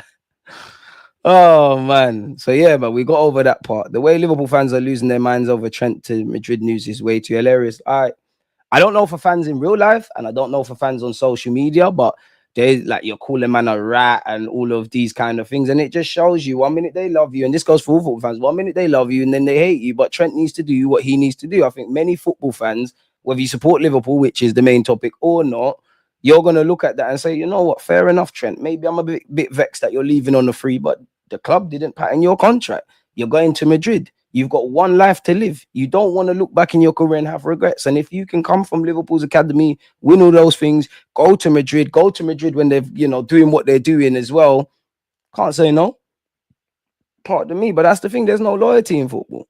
Oh man. So yeah, but we got over that part. The way Liverpool fans are losing their minds over Trent to Madrid news is way too hilarious. I don't know for fans in real life, and I don't know for fans on social media, but they like you're calling man a rat and all of these kind of things, and it just shows you 1 minute they love you, and this goes for all football fans. 1 minute they love you, and then they hate you. But Trent needs to do what he needs to do. I think many football fans, whether you support Liverpool, which is the main topic, or not, you're gonna look at that and say, you know what, fair enough, Trent. Maybe I'm a bit vexed that you're leaving on the free, but the club didn't pattern your contract. You're going to Madrid. You've got one life to live. You don't want to look back in your career and have regrets. And if you can come from Liverpool's academy, win all those things, go to Madrid when they're, doing what they're doing as well. Can't say no. Pardon me, but that's the thing. There's no loyalty in football.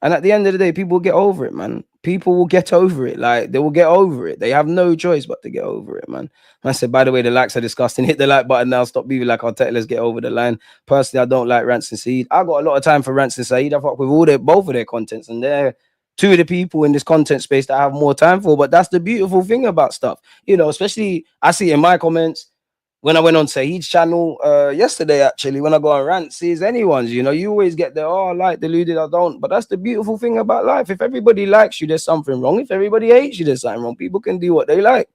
And at the end of the day, people will get over it, man. People will get over it. Like, they will get over it. They have no choice but to get over it, man. I said, by the way, the likes are disgusting. Hit the like button now. Stop being like, let's get over the line. Personally, I don't like Rants and Saeed. I got a lot of time for Rants and Saeed. I fuck with both of their contents. And they're two of the people in this content space that I have more time for. But that's the beautiful thing about stuff. Especially, I see in my comments, when I went on Saeed's channel yesterday, actually, when I go on rants, is anyone's, you always get the, I like Deluded, I don't. But that's the beautiful thing about life. If everybody likes you, there's something wrong. If everybody hates you, there's something wrong. People can do what they like.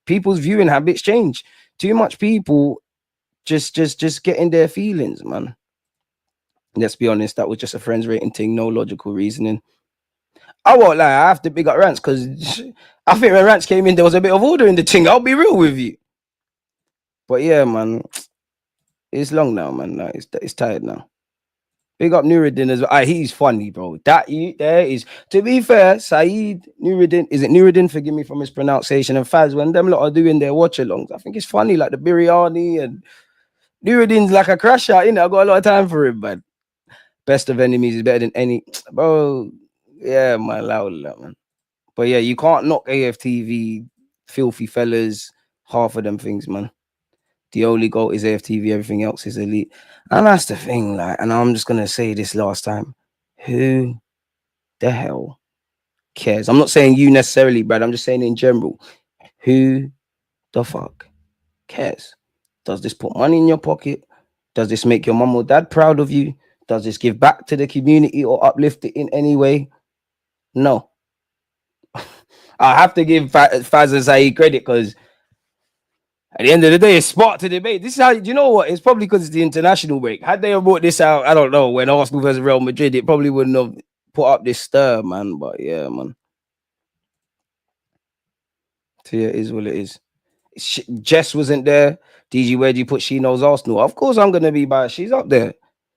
People's viewing habits change. Too much people just get in their feelings, man. Let's be honest, that was just a friends rating thing, no logical reasoning. I won't lie, I have to big up Rants, because I think when Rants came in, there was a bit of order in the thing. I'll be real with you. But yeah, man, it's long now, man. Like, it's tired now. Big up Nuruddin as well. He's funny, bro. There is, to be fair, Saeed Nuruddin, is it Nuruddin? Forgive me for mispronunciation. And Faz, when them lot are doing their watch-alongs, I think it's funny, like the biryani, and Nuruddin's like a crash out, I got a lot of time for him, but best of enemies is better than any, bro. Yeah, man, loud, man. But yeah, you can't knock AFTV, filthy fellas, half of them things, man. The only goal is AFTV, everything else is elite. And that's the thing, like, and I'm just gonna say this last time. Who the hell cares? I'm not saying you necessarily, Brad. I'm just saying in general. Who the fuck Cares? Does this put money in your pocket? Does this make your mum or dad proud of you? Does this give back to the community or uplift it in any way? No. I have to give Faz and Saeed credit because at the end of the day, it's sparked to debate. This is how, you know what? It's probably because it's the international break. Had they have brought this out, I don't know, when Arsenal versus Real Madrid, it probably wouldn't have put up this stir, man. But yeah, man. So yeah, it is what it is. Jess wasn't there. DG, where do you put She Knows Arsenal? Of course, I'm going to be biased. She's up there.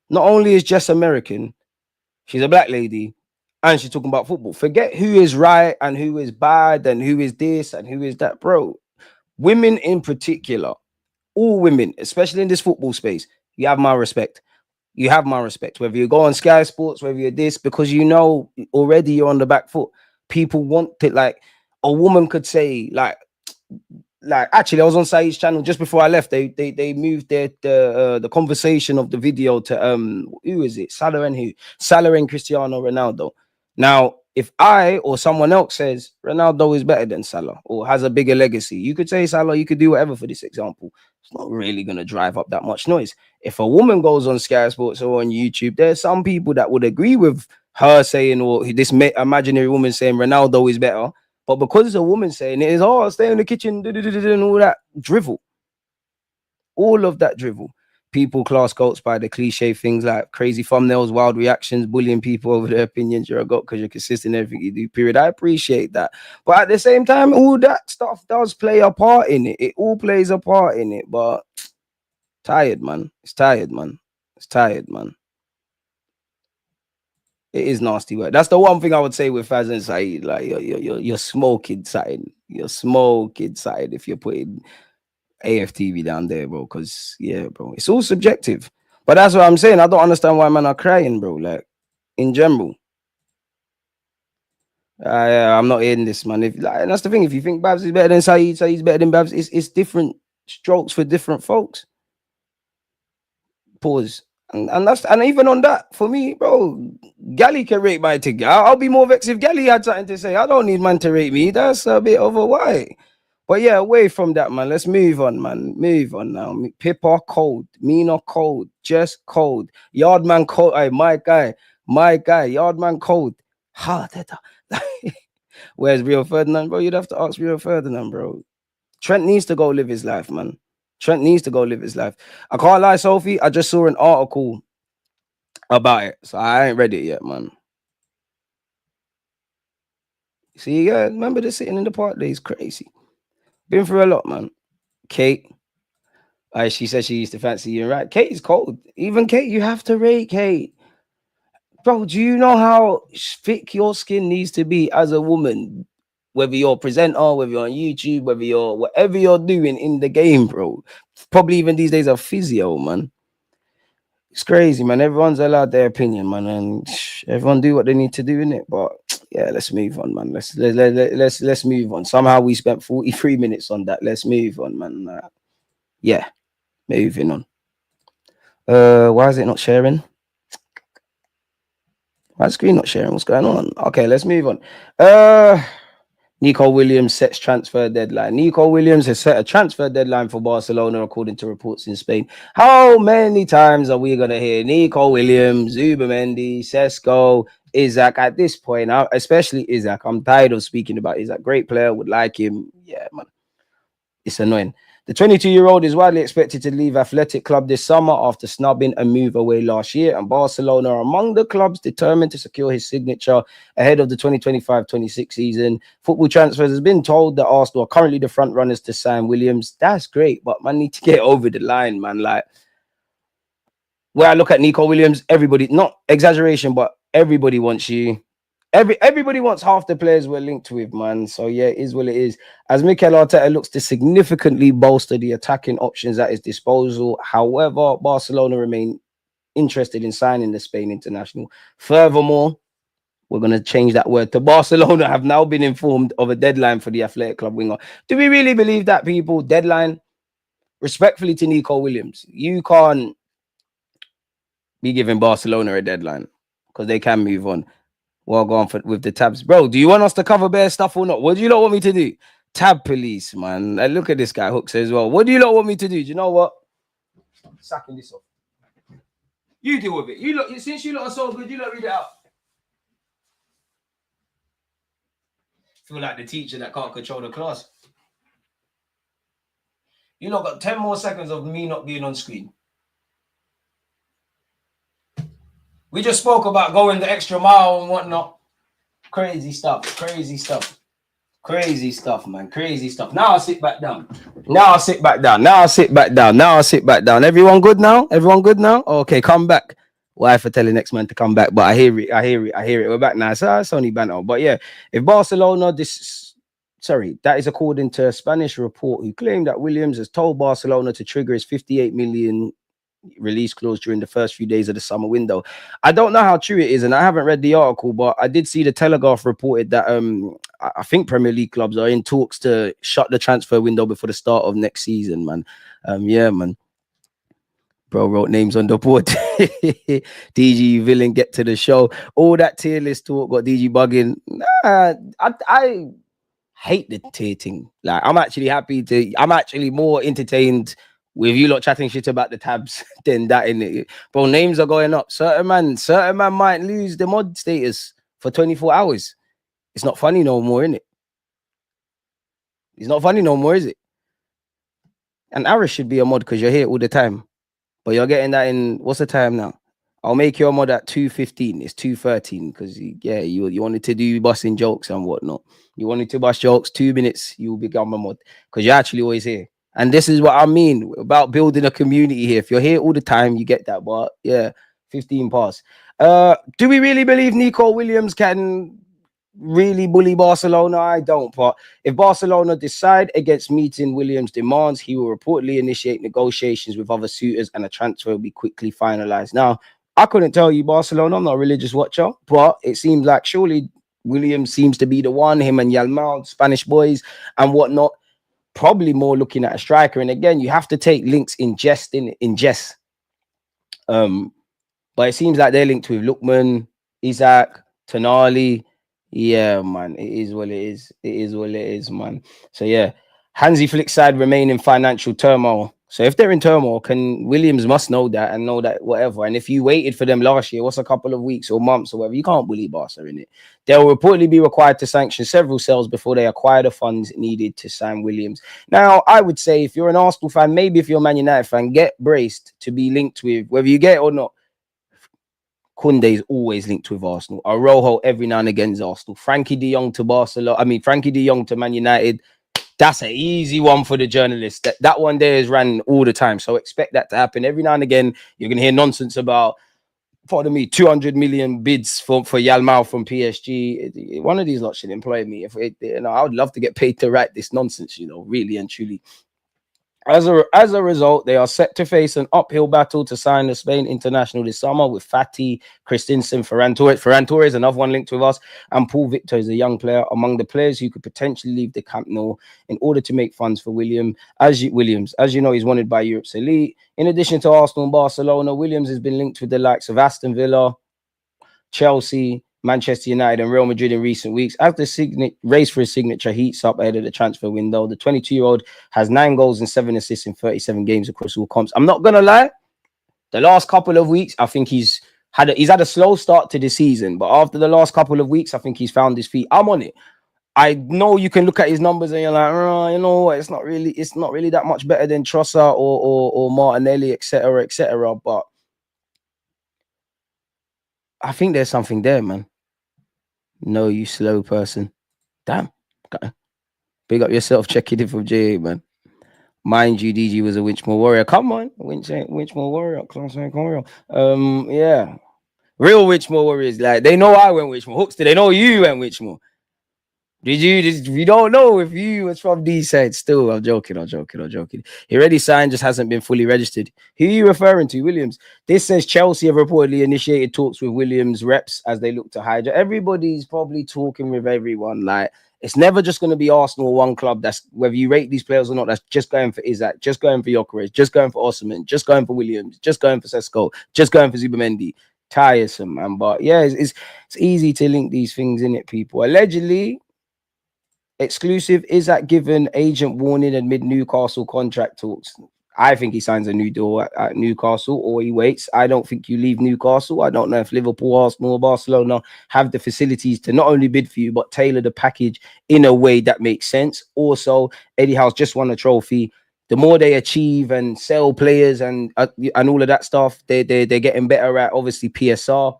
Not only is Jess American, she's a black lady, and she's talking about football. Forget who is right and who is bad and who is this and who is that, bro. Women in particular, all women, especially in this football space, you have my respect. You have my respect. Whether you go on Sky Sports, whether you're this, because you know already you're on the back foot. People want it. Like a woman could say, like actually, I was on Saeed's channel just before I left. They moved the conversation of the video to who is it? Salah and Cristiano Ronaldo. Now, if I or someone else says Ronaldo is better than Salah or has a bigger legacy, you could say Salah, you could do whatever for this example. It's not really going to drive up that much noise. If a woman goes on Sky Sports or on YouTube, there's some people that would agree with her saying, or this imaginary woman saying Ronaldo is better. But because it's a woman saying it, is, oh, stay in the kitchen, and all that drivel. All of that drivel. People class goats by the cliche things like crazy thumbnails, wild reactions, bullying people over their opinions. You're a goat because you're consistent in everything you do, period. I appreciate that. But at the same time, all that stuff does play a part in it. It all plays a part in it. But tired, man. It's tired, man. It's tired, man. It is nasty work. That's the one thing I would say with Faz and Saeed. Like you're smoking side. You're smoking side if you're putting AFTV down there, bro. Because yeah, bro, it's all subjective. But that's what I'm saying. I don't understand why men are crying, bro. Like in general. I'm not in this, man. If like, and that's the thing. If you think Babs is better than Saeed, Saeed's better than Babs. It's different strokes for different folks. Pause. And even on that, for me, bro, Gally can rate my thing. I'll be more vexed if Gally had something to say. I don't need man to rate me. That's a bit of a why. But yeah, away from that, man. Let's move on, man. Move on now. Pippa cold, Mina cold, Jess cold, Yardman cold. Hey, my guy, Yardman cold. Where's Rio Ferdinand, bro? You'd have to ask Rio Ferdinand, bro. Trent needs to go live his life, man. Trent needs to go live his life. I can't lie, Sophie. I just saw an article about it, so I ain't read it yet, man. See, yeah, remember the sitting in the park days, crazy. Been through a lot, man. Kate, she said she used to fancy you, right? Kate is cold. Even Kate, you have to rate Kate. Bro, do you know how thick your skin needs to be as a woman? Whether you're a presenter, whether you're on YouTube, whether you're whatever you're doing in the game, bro. Probably even these days a physio, man. It's crazy, man. Everyone's allowed their opinion, man, and everyone do what they need to do in it. But yeah, let's move on, man. Let's move on. Somehow we spent 43 minutes on that. Let's move on, man. Yeah, moving on. Why is it not sharing? My screen not sharing. What's going on? Okay, let's move on. Nico Williams sets transfer deadline. Nico Williams has set a transfer deadline for Barcelona, according to reports in Spain. How many times are we going to hear Nico Williams, Zubimendi, Sesko, Isak at this point? Especially Isak. I'm tired of speaking about Isak. Great player, would like him. Yeah, man. It's annoying. The 22-year-old is widely expected to leave Athletic Club this summer after snubbing a move away last year, and Barcelona are among the clubs determined to secure his signature ahead of the 2025-26 season. Football Transfers has been told that Arsenal are currently the front runners to sign Williams. That's great, but man need to get over the line, man. Like, where I look at Nico Williams, everybody, not exaggeration, but everybody wants you. Everybody wants half the players we're linked with, man. So yeah, it is what it is. As Mikel Arteta looks to significantly bolster the attacking options at his disposal, however, Barcelona remain interested in signing the Spain international. Furthermore, we're going to change that word to Barcelona have now been informed of a deadline for the Athletic Club winger. Do we really believe that, people? Deadline? Respectfully to Nico Williams, you can't be giving Barcelona a deadline because they can move on. Well, go on with the tabs, bro. Do you want us to cover bare stuff or not? What do you not want me to do? Tab police, man. And look at this guy, Hooks as well. What do you lot want me to do? Do you know what? Sacking this off. You deal with it. You look, since you lot are so good, you lot read it out. Feel like the teacher that can't control the class. You lot got 10 more seconds of me not being on screen. We just spoke about going the extra mile and whatnot. Crazy stuff, crazy stuff. Crazy stuff, man. Crazy stuff. Now I'll sit back down. Now I'll sit back down. Now I'll sit back down. Now I'll sit back down. Everyone good now? Everyone good now? Okay, come back. Why for telling next man to come back? But I hear it. I hear it. I hear it. We're back now. So it's only banter. But yeah, if Barcelona, that is according to a Spanish report who claimed that Williams has told Barcelona to trigger his 58 million release clause during the first few days of the summer window. I don't know how true it is, and I haven't read the article, but I did see the Telegraph reported that I think Premier League clubs are in talks to shut the transfer window before the start of next season, man. Yeah, man. Bro wrote names on the board. DG villain, get to the show. All that tier list talk got DG bugging. Nah, I hate the tier thing. Like, I'm actually more entertained with you lot chatting shit about the tabs than that in it. Bro, names are going up. Certain man might lose the mod status for 24 hours. It's not funny no more, innit? It's not funny no more, is it? And Aris should be a mod because you're here all the time. But you're getting that in, what's the time now? I'll make your mod at 2:15. It's 2:13 because, yeah, you wanted to do busting jokes and whatnot. You wanted to bust jokes, 2 minutes, you'll become a mod because you're actually always here. And this is what I mean about building a community here. If you're here all the time, you get that. But, yeah, 15 pass. Do we really believe Nico Williams can really bully Barcelona? I don't, but if Barcelona decide against meeting Williams' demands, he will reportedly initiate negotiations with other suitors and a transfer will be quickly finalized. Now, I couldn't tell you Barcelona, I'm not a religious watcher, but it seems like surely Williams seems to be the one, him and Yalmao, Spanish boys and whatnot, probably more looking at a striker. And again, you have to take links in jest. But it seems like they're linked with Lookman, Isak, Tonali. Yeah, man, it is what it is. It is what it is, man. So yeah, Hansi Flick's side remain in financial turmoil. So if they're in turmoil, Williams must know that and know that whatever. And if you waited for them last year, what's a couple of weeks or months or whatever, you can't bully Barca in it. They'll reportedly be required to sanction several sales before they acquire the funds needed to sign Williams. Now, I would say if you're an Arsenal fan, maybe if you're a Man United fan, get braced to be linked with, whether you get it or not, Koundé is always linked with Arsenal. Araujo every now and again is Arsenal. Frankie de Jong to Barcelona. I mean, Frankie de Jong to Man United. That's an easy one for the journalists. That one there is ran all the time. So expect that to happen. Every now and again, you're going to hear nonsense about, pardon me, 200 million bids for Yalmao from PSG. One of these lots should employ me. I would love to get paid to write this nonsense, really and truly. As a result, they are set to face an uphill battle to sign the Spain international this summer with Fati, Christensen, Ferran Torres, another one linked with us, and Paul Victor is a young player among the players who could potentially leave the Camp Nou in order to make funds for Williams. As you know, he's wanted by Europe's elite. In addition to Arsenal and Barcelona, Williams has been linked with the likes of Aston Villa, Chelsea, Manchester United and Real Madrid in recent weeks. As the race for his signature heats up ahead of the transfer window, the 22-year-old has 9 goals and 7 assists in 37 games across all comps. I'm not going to lie, the last couple of weeks, I think he's had a slow start to the season, but after the last couple of weeks, I think he's found his feet. I'm on it. I know you can look at his numbers and you're like, it's not really that much better than Trossard or Martinelli, etc., but I think there's something there, man. No, you slow person. Damn. Okay. Big up yourself. Check it in from J, man. Mind you, DG was a Winchmore warrior. Come on. Winchmore warrior. Yeah. Real Winchmore warriors. Like, they know I went Winchmore. Hooks, they know you went Winchmore. We don't know if you was from these sides. Still, I'm joking. He already signed, just hasn't been fully registered. Who are you referring to? Williams. This says Chelsea have reportedly initiated talks with Williams reps as they look to hijack. Everybody's probably talking with everyone. Like, it's never just going to be Arsenal, one club. That's whether you rate these players or not. That's just going for Isak, just going for Gyökeres, just going for Osimhen, just going for Williams, just going for Sesko, just going for Zubamendi. Tiresome, man. But yeah, it's easy to link these things in it, people. Allegedly, Exclusive, Isak given agent warning amid Newcastle contract talks? I think he signs a new deal at Newcastle or he waits. I don't think you leave Newcastle. I don't know if Liverpool, Arsenal, or Barcelona have the facilities to not only bid for you, but tailor the package in a way that makes sense. Also, Eddie Howe's just won a trophy. The more they achieve and sell players and all of that stuff, they're getting better at obviously PSR.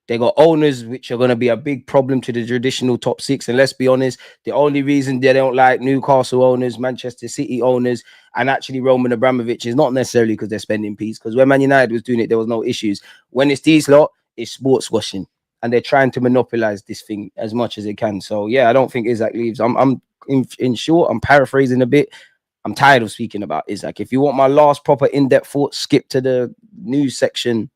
They got owners, which are going to be a big problem to the traditional top six. And let's be honest, the only reason they don't like Newcastle owners, Manchester City owners, and actually Roman Abramovich is not necessarily because they're spending peas. Because when Man United was doing it, there was no issues. When it's these lot, it's sports washing, and they're trying to monopolize this thing as much as they can. So yeah, I don't think Isak leaves. I'm in short, I'm paraphrasing a bit. I'm tired of speaking about Isak. If you want my last proper in-depth thought, skip to the news section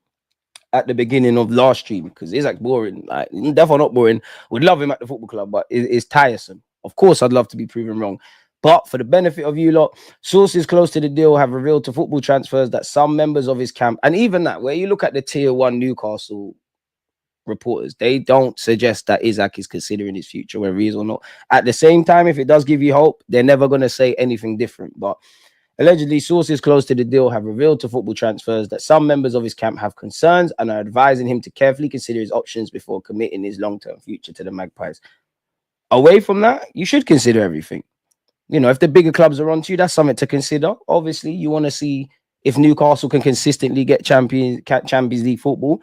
at the beginning of last stream because Isak's boring. Like, definitely not boring. Would love him at the football club, but it's tiresome. Of course, I'd love to be proven wrong. But for the benefit of you lot, sources close to the deal have revealed to football transfers that some members of his camp, and even that, where you look at the tier one Newcastle reporters, they don't suggest that Isak is considering his future, whether he is or not. At the same time, if it does give you hope, they're never going to say anything different. But allegedly, sources close to the deal have revealed to football transfers that some members of his camp have concerns and are advising him to carefully consider his options before committing his long-term future to the Magpies. Away from that, you should consider everything. You know, if the bigger clubs are onto you, that's something to consider. Obviously, you want to see if Newcastle can consistently get Champions League football.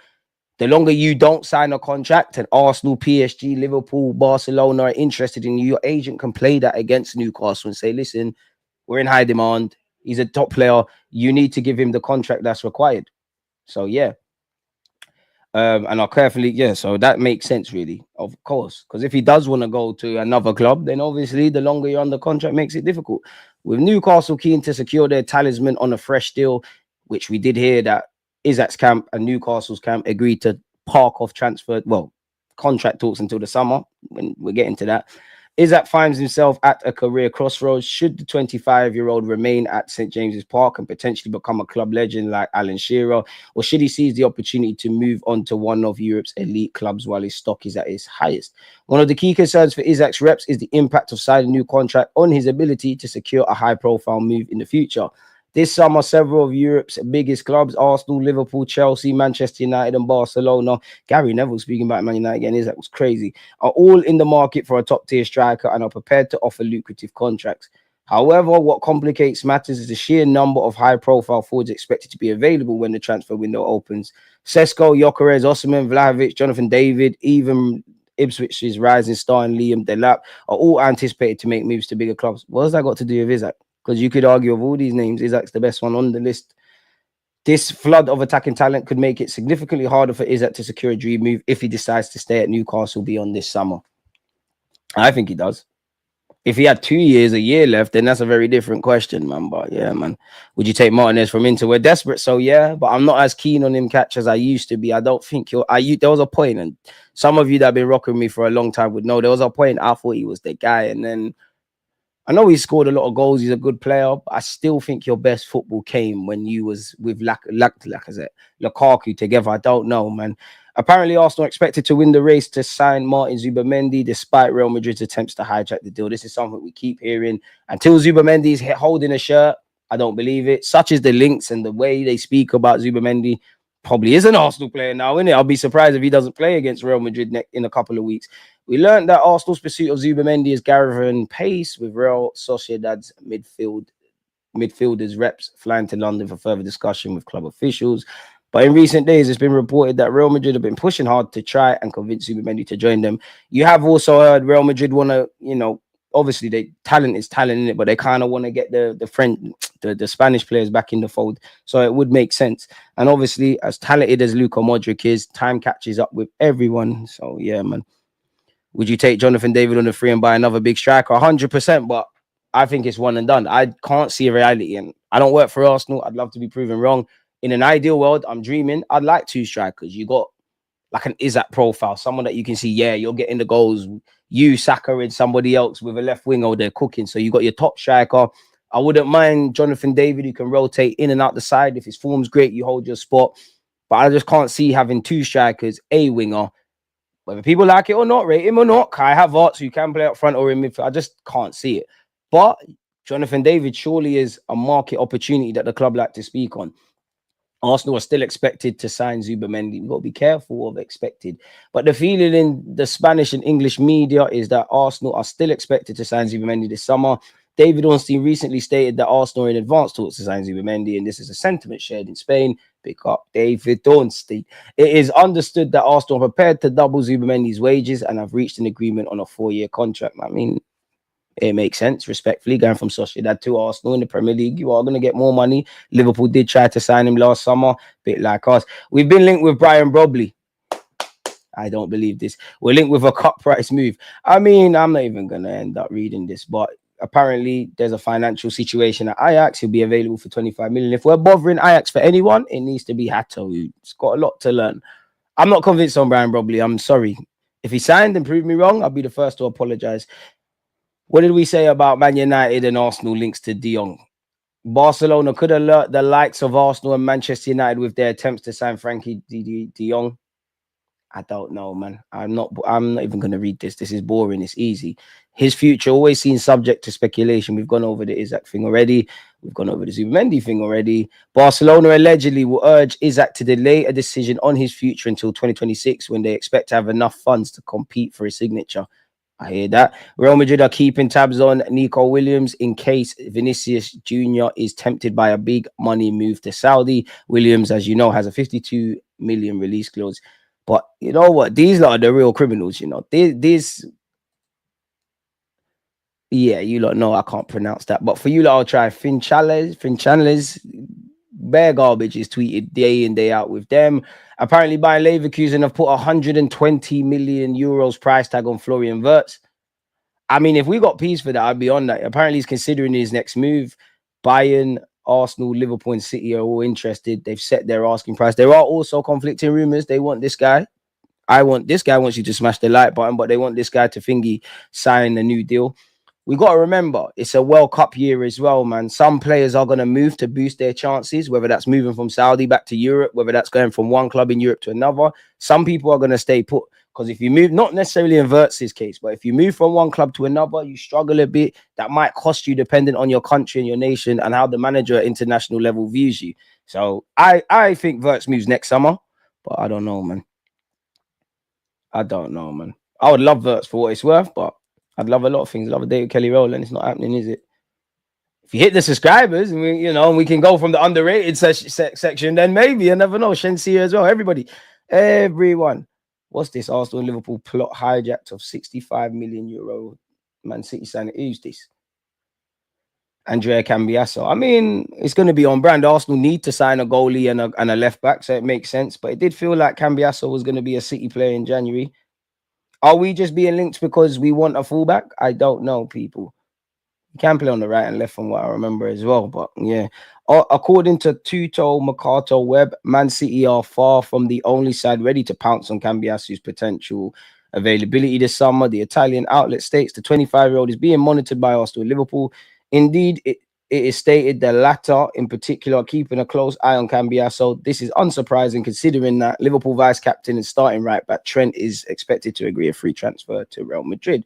The longer you don't sign a contract and Arsenal, PSG, Liverpool, Barcelona are interested in you, your agent can play that against Newcastle and say, listen, we're in high demand. He's a top player. You need to give him the contract that's required. So, yeah. And I'll carefully, yeah, so that makes sense, really, of course. Because if he does want to go to another club, then obviously the longer you're under contract makes it difficult. With Newcastle keen to secure their talisman on a fresh deal, which we did hear that Isak's camp and Newcastle's camp agreed to park off contract talks until the summer, when we're getting to that. Isak finds himself at a career crossroads. Should the 25-year-old remain at St. James's Park and potentially become a club legend like Alan Shearer, or should he seize the opportunity to move on to one of Europe's elite clubs while his stock is at its highest? One of the key concerns for Isak's reps is the impact of signing a new contract on his ability to secure a high-profile move in the future. This summer, several of Europe's biggest clubs, Arsenal, Liverpool, Chelsea, Manchester United, and Barcelona, Gary Neville speaking about Man United again, Isak was crazy, are all in the market for a top-tier striker and are prepared to offer lucrative contracts. However, what complicates matters is the sheer number of high-profile forwards expected to be available when the transfer window opens. Sesko, Gyökeres, Osimhen, Vlahovic, Jonathan David, even Ipswich's rising star and Liam Delap are all anticipated to make moves to bigger clubs. What has that got to do with Isak? Because you could argue of all these names, Isak's the best one on the list. This flood of attacking talent could make it significantly harder for Isak to secure a dream move if he decides to stay at Newcastle beyond this summer. I think he does. If he had 2 years, a year left, then that's a very different question, man. But yeah, man. Would you take Martinez from Inter? We're desperate, so yeah. But I'm not as keen on him catch as I used to be. I don't think there was a point, and some of you that have been rocking me for a long time would know there was a point I thought he was the guy, and then I know he scored a lot of goals. He's a good player, but I still think your best football came when you was with Lukaku together. I don't know, man. Apparently, Arsenal expected to win the race to sign Martin Zubimendi despite Real Madrid's attempts to hijack the deal. This is something we keep hearing. Until Zubimendi is holding a shirt, I don't believe it. Such as the links and the way they speak about Zubimendi. Probably is an Arsenal player now, isn't it? I'll be surprised if he doesn't play against Real Madrid in a couple of weeks. We learned that Arsenal's pursuit of Zubimendi is gathering pace with Real Sociedad's midfielders reps flying to London for further discussion with club officials. But in recent days, it's been reported that Real Madrid have been pushing hard to try and convince Zubimendi to join them. You have also heard Real Madrid want to, obviously talent is talent in it, but they kind of want to get the Spanish players back in the fold. So it would make sense. And obviously, as talented as Luka Modric is, time catches up with everyone. So yeah, man. Would you take Jonathan David on the free and buy another big striker? 100%, but I think it's one and done. I can't see a reality, and I don't work for Arsenal. I'd love to be proven wrong. In an ideal world, I'm dreaming. I'd like 2 strikers. You got like an Isak profile, someone that you can see, yeah, you're getting the goals. You, Saka, and somebody else with a left winger, they're cooking. So you got your top striker. I wouldn't mind Jonathan David, who can rotate in and out the side. If his form's great, you hold your spot. But I just can't see having 2 strikers, a winger, Whether people like it or not, rate him or not, Kai Havertz, who can play up front or in midfield, I just can't see it. But Jonathan David surely is a market opportunity that the club like to speak on. Arsenal are still expected to sign Zubimendi. We've got to be careful of expected. But the feeling in the Spanish and English media is that Arsenal are still expected to sign Zubimendi this summer. David Ornstein recently stated that Arsenal are in advanced talks to sign Zubimendi, and this is a sentiment shared in Spain. Pick up David Ornstein. It is understood that Arsenal are prepared to double Zubimendi's wages and have reached an agreement on a 4-year contract. I mean, it makes sense, respectfully, going from Sociedad to Arsenal in the Premier League. You are going to get more money. Liverpool did try to sign him last summer, a bit like us. We've been linked with Brian Brobley. I don't believe this. We're linked with a cut price move. I mean, I'm not even going to end up reading this, but apparently there's a financial situation at Ajax. He'll be available for 25 million. If we're bothering Ajax for anyone, it needs to be Hato, who's got a lot to learn. I'm not convinced on Brian Brobley. I'm sorry. If he signed and proved me wrong, I'll be the first to apologize. What did we say about Man United and Arsenal links to De Jong? Barcelona could alert the likes of Arsenal and Manchester United with their attempts to sign Frankie De Jong. I don't know, man. I'm not even going to read this. This is boring. It's easy. His future always seems subject to speculation. We've gone over the Isak thing already. We've gone over the Zubimendi thing already. Barcelona allegedly will urge Isak to delay a decision on his future until 2026 when they expect to have enough funds to compete for his signature. I hear that. Real Madrid are keeping tabs on Nico Williams in case Vinicius Jr. is tempted by a big money move to Saudi. Williams, as you know, has a 52 million release clause. But you know what? These are the real criminals, you know. Yeah, you lot know I can't pronounce that. But for you lot, I'll try Finchales, bare garbage is tweeted day in, day out with them. Apparently, Bayern Leverkusen have put 120 million euros price tag on Florian Wirtz. I mean, if we got peace for that, I'd be on that. Apparently, he's considering his next move. Bayern, Arsenal, Liverpool, and City are all interested. They've set their asking price. There are also conflicting rumors. They want this guy. This guy wants you to smash the like button, but they want this guy to sign a new deal. We got to remember, it's a World Cup year as well, man. Some players are going to move to boost their chances, whether that's moving from Saudi back to Europe, whether that's going from one club in Europe to another. Some people are going to stay put because if you move, not necessarily in Wirtz's case, but if you move from one club to another, you struggle a bit. That might cost you depending on your country and your nation and how the manager at international level views you. So I think Wirtz moves next summer, but I don't know, man. I would love Wirtz for what it's worth, but I'd love a lot of things. I'd love a David Kelly role, and it's not happening, is it? If you hit the subscribers, and we can go from the underrated section, then maybe, you never know. Shensia as well. Everyone. What's this? Arsenal and Liverpool plot hijacked of 65 million euro. Man City signing. Who's this? Andrea Cambiasso. I mean, it's going to be on brand. Arsenal need to sign a goalie and a left back, so it makes sense. But it did feel like Cambiasso was going to be a City player in January. Are we just being linked because we want a fullback? I don't know, people. You can play on the right and left from what I remember as well. But yeah, according to Tuto Mercato Web, Man City are far from the only side ready to pounce on Cambiasso's potential availability this summer. The Italian outlet states the 25-year-old is being monitored by Arsenal and Liverpool. Indeed, it is stated the latter, in particular, are keeping a close eye on Cambiasso. This is unsurprising considering that Liverpool vice-captain and starting right-back Trent is expected to agree a free transfer to Real Madrid.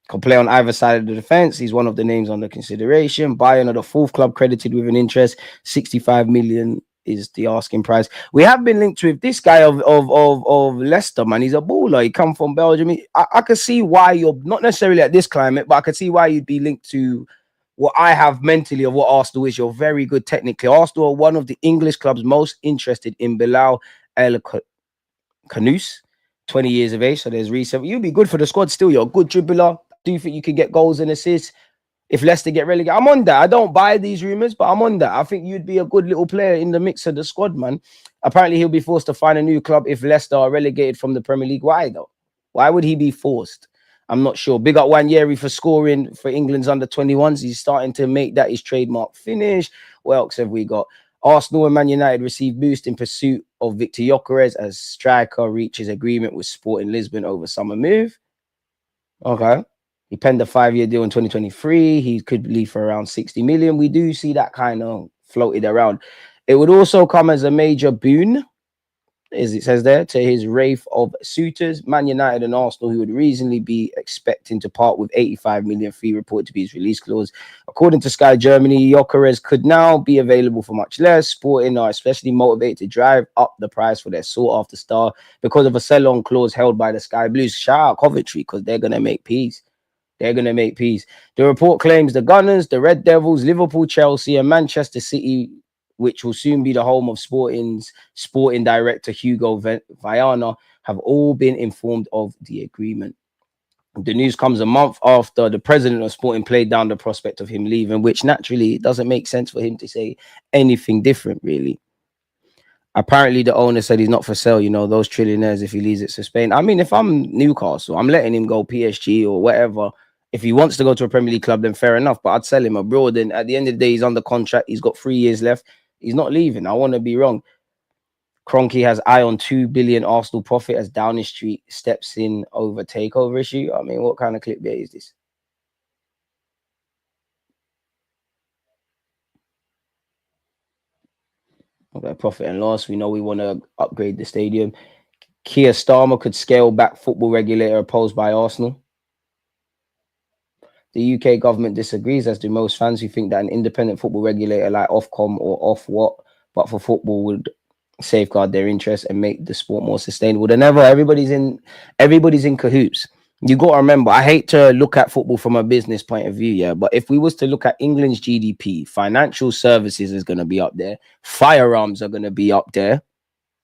Can play on either side of the defence. He's one of the names under consideration. Bayern are the fourth club credited with an interest. 65 million is the asking price. We have been linked with this guy of Leicester, man. He's a baller. He come from Belgium. I could see why you're not necessarily at this climate, but I could see why you'd be linked to what I have mentally of what Arsenal is. You're very good technically. Arsenal are one of the English clubs most interested in Bilal El Khanous, 20 years of age. So there's reset. You'd be good for the squad still. You're a good dribbler. Do you think you could get goals and assists if Leicester get relegated? I'm on that. I don't buy these rumors, but I'm on that. I think you'd be a good little player in the mix of the squad, man. Apparently, he'll be forced to find a new club if Leicester are relegated from the Premier League. Why, though? Why would he be forced? I'm not sure. Big up Wanyeri for scoring for England's under-21s. He's starting to make that his trademark finish. What else have we got? Arsenal and Man United receive boost in pursuit of Victor Gyökeres as striker reaches agreement with Sporting Lisbon over summer move. Okay. He penned a 5-year deal in 2023. He could leave for around 60 million. We do see that kind of floated around. It would also come as a major boon as it says there, to his wraith of suitors. Man United and Arsenal, who would reasonably be expecting to part with 85 million fee, reported to be his release clause. According to Sky Germany, Gyökeres could now be available for much less. Sporting are especially motivated to drive up the price for their sought-after star because of a sell-on clause held by the Sky Blues. Shout out Coventry, because they're going to make peace. They're going to make peace. The report claims the Gunners, the Red Devils, Liverpool, Chelsea, and Manchester City, which will soon be the home of Sporting's sporting director Hugo Viana, have all been informed of the agreement. The news comes a month after the president of Sporting played down the prospect of him leaving, which naturally it doesn't make sense for him to say anything different, really. Apparently, the owner said he's not for sale, those trillionaires if he leaves it to Spain. I mean, if I'm Newcastle, I'm letting him go PSG or whatever. If he wants to go to a Premier League club, then fair enough. But I'd sell him abroad. And at the end of the day, he's under contract. He's got 3 years left. He's not leaving. I want to be wrong. Kroenke has eye on 2 billion Arsenal profit as Downing Street steps in over takeover issue. I mean, what kind of clickbait is this? Okay, profit and loss. We know we want to upgrade the stadium. Keir Starmer could scale back football regulator opposed by Arsenal. The UK government disagrees, as do most fans who think that an independent football regulator like Ofcom or Ofwat, but for football, would safeguard their interests and make the sport more sustainable than ever. Everybody's in cahoots. You got to remember, I hate to look at football from a business point of view, yeah, but if we was to look at England's GDP, financial services is going to be up there, firearms are going to be up there.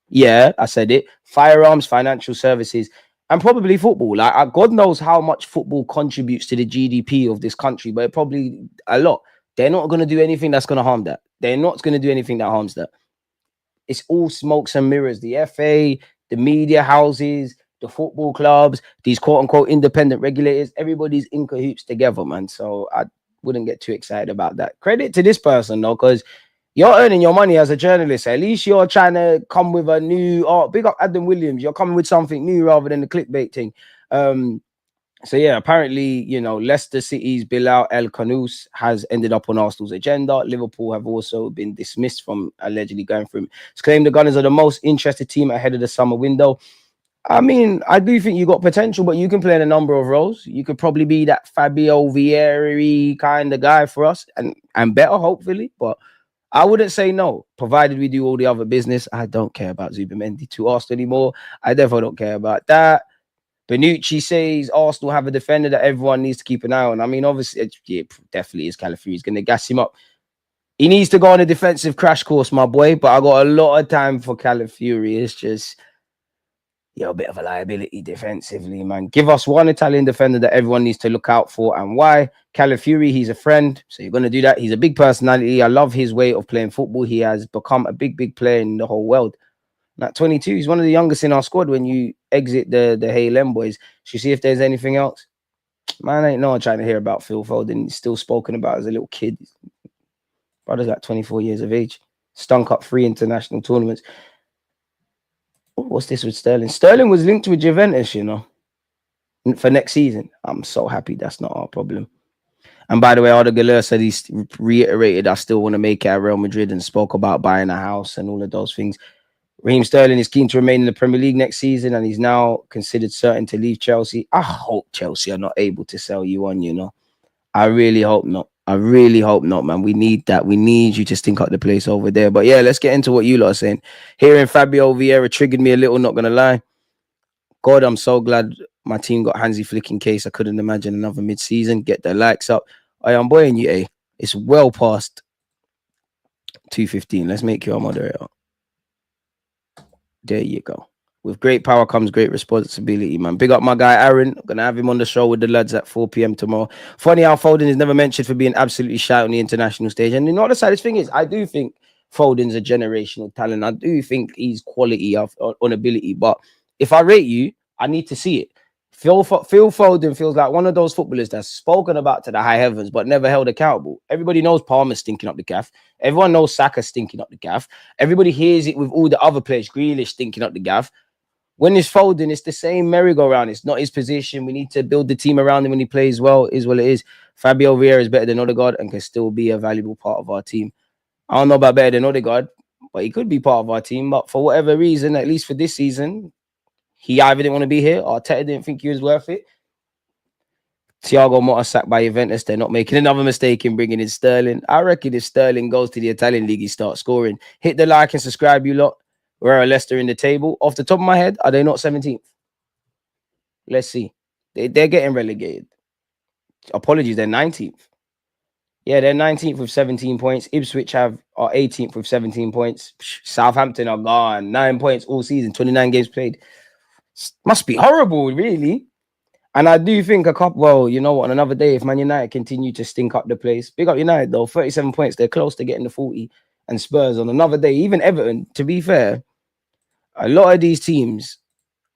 Yeah, I said it. Firearms, financial services, and probably football. Like, God knows how much football contributes to the GDP of this country, but probably a lot. They're not going to do anything that's going to harm that. They're not going to do anything that harms that. It's all smokes and mirrors. The FA, the media houses, the football clubs, these quote-unquote independent regulators, everybody's in cahoots together, man. So I wouldn't get too excited about that. Credit to this person, though, because you're earning your money as a journalist. At least you're trying to come with a new, big up Adam Williams. You're coming with something new rather than the clickbait thing. So yeah, apparently, Leicester City's Bilal El Khanous has ended up on Arsenal's agenda. Liverpool have also been dismissed from allegedly going through him. It's claimed the Gunners are the most interested team ahead of the summer window. I mean, I do think you got potential, but you can play in a number of roles. You could probably be that Fabio Vieira kind of guy for us, and better, hopefully. But I wouldn't say no, provided we do all the other business. I don't care about Zubimendi to Arsenal anymore. I definitely don't care about that. Benucci says Arsenal have a defender that everyone needs to keep an eye on. I mean, obviously, yeah, definitely is Calafiori. He's going to gas him up. He needs to go on a defensive crash course, my boy. But I got a lot of time for Calafiori. It's just, a bit of a liability defensively, man. Give us one Italian defender that everyone needs to look out for. And why? Calafiori, he's a friend. So you're going to do that. He's a big personality. I love his way of playing football. He has become a big, big player in the whole world. At 22, he's one of the youngest in our squad when you exit the H.I.JACK boys. Should see if there's anything else. Man, ain't no one trying to hear about Phil Foden. He's still spoken about as a little kid. Brother's like 24 years of age. Stunk up 3 international tournaments. What's this with Sterling? Sterling was linked with Juventus, for next season. I'm so happy that's not our problem. And by the way, Arda Güler said he's reiterated I still want to make it at Real Madrid and spoke about buying a house and all of those things. Raheem Sterling is keen to remain in the Premier League next season, and he's now considered certain to leave Chelsea. I hope Chelsea are not able to sell you on, I really hope not. I really hope not, man. We need that. We need you to stink up the place over there. But yeah, let's get into what you lot are saying. Hearing Fabio Vieira triggered me a little, not going to lie. God, I'm so glad my team got Hansi Flick in case I couldn't imagine another mid-season. Get the likes up. I'm boying you, eh? It's well past 2:15. Let's make you a moderator. There you go. With great power comes great responsibility, man. Big up my guy, Aaron. I'm going to have him on the show with the lads at 4 p.m. tomorrow. Funny how Foden is never mentioned for being absolutely shy on the international stage. And the other side of the thing is, I do think Foden's a generational talent. I do think he's quality on ability. But if I rate you, I need to see it. Phil Foden feels like one of those footballers that's spoken about to the high heavens, but never held accountable. Everybody knows Palmer's stinking up the gaff. Everyone knows Saka's stinking up the gaff. Everybody hears it with all the other players, Grealish stinking up the gaff. When it's Foden, it's the same merry-go-round. It's not his position. We need to build the team around him when he plays well. Is what it is. Fabio Vieira is better than Odegaard and can still be a valuable part of our team. I don't know about better than Odegaard, but he could be part of our team. But for whatever reason, at least for this season, he either didn't want to be here or Arteta didn't think he was worth it. Thiago Motta sacked by Juventus. They're not making another mistake in bringing in Sterling. I reckon if Sterling goes to the Italian league, he starts scoring. Hit the like and subscribe, you lot. Where are Leicester in the table? Off the top of my head, are they not 17th? Let's see. They're getting relegated. Apologies, they're 19th. Yeah, they're 19th with 17 points. Ipswich are 18th with 17 points. Southampton are gone. 9 points all season, 29 games played. Must be horrible, really. And I do think well, you know what, on another day, if Man United continue to stink up the place, big up United though, 37 points, they're close to getting the 40. And Spurs on another day, even Everton, to be fair, a lot of these teams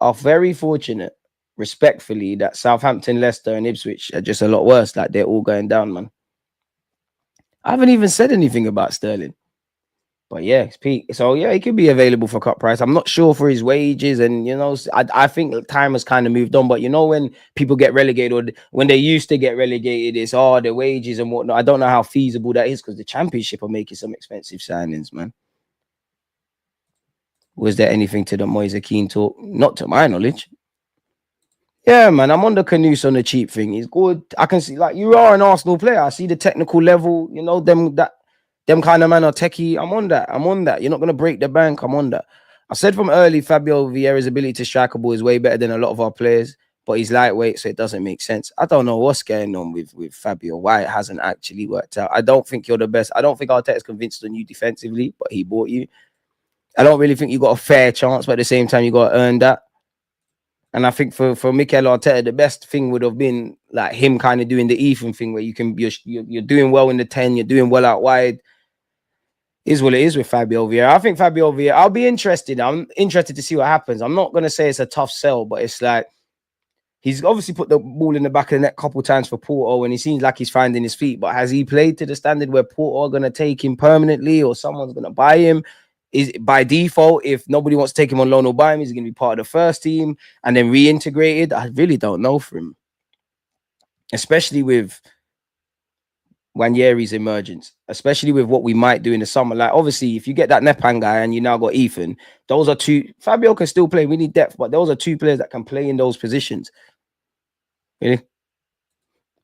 are very fortunate, respectfully, that Southampton, Leicester, and Ipswich are just a lot worse. Like, they're all going down, man. I haven't even said anything about Sterling. But yeah, it's peak. So yeah, he could be available for cut price. I'm not sure for his wages, and you know, I think time has kind of moved on. But you know, when people get relegated, or when they used to get relegated, it's the wages and whatnot. I don't know how feasible that is because the Championship are making some expensive signings, man. Was there anything to the Moise Kean talk? Not to my knowledge. Yeah, man, I'm on the Canoes on the cheap thing. He's good. I can see, like, you are an Arsenal player. I see the technical level. You know, them kind of man are techie. I'm on that. You're not going to break the bank. I'm on that. I said from early, Fabio Vieira's ability to strike a ball is way better than a lot of our players, but he's lightweight, so it doesn't make sense. I don't know what's going on with Fabio, why it hasn't actually worked out. I don't think you're the best. I don't think Arteta's convinced on you defensively, but he bought you. I don't really think you got a fair chance, but at the same time, you got to earn that. And I think for Mikel Arteta, the best thing would have been like him kind of doing the Ethan thing where you're doing well in the 10, you're doing well out wide. Is what it is with Fabio Vieira. I think Fabio Vieira, I'll be interested. I'm interested to see what happens. I'm not going to say it's a tough sell, but it's like he's obviously put the ball in the back of the net a couple times for Porto and he seems like he's finding his feet. But has he played to the standard where Porto are going to take him permanently or someone's going to buy him? Is by default, if nobody wants to take him on loan or buy him, he's going to be part of the first team and then reintegrated? I really don't know for him, especially with Wanyeri's emergence, especially with what we might do in the summer. Like, obviously, if you get that Nepan guy and you now got Ethan, those are two. Fabio can still play. We need depth, but those are two players that can play in those positions. Really?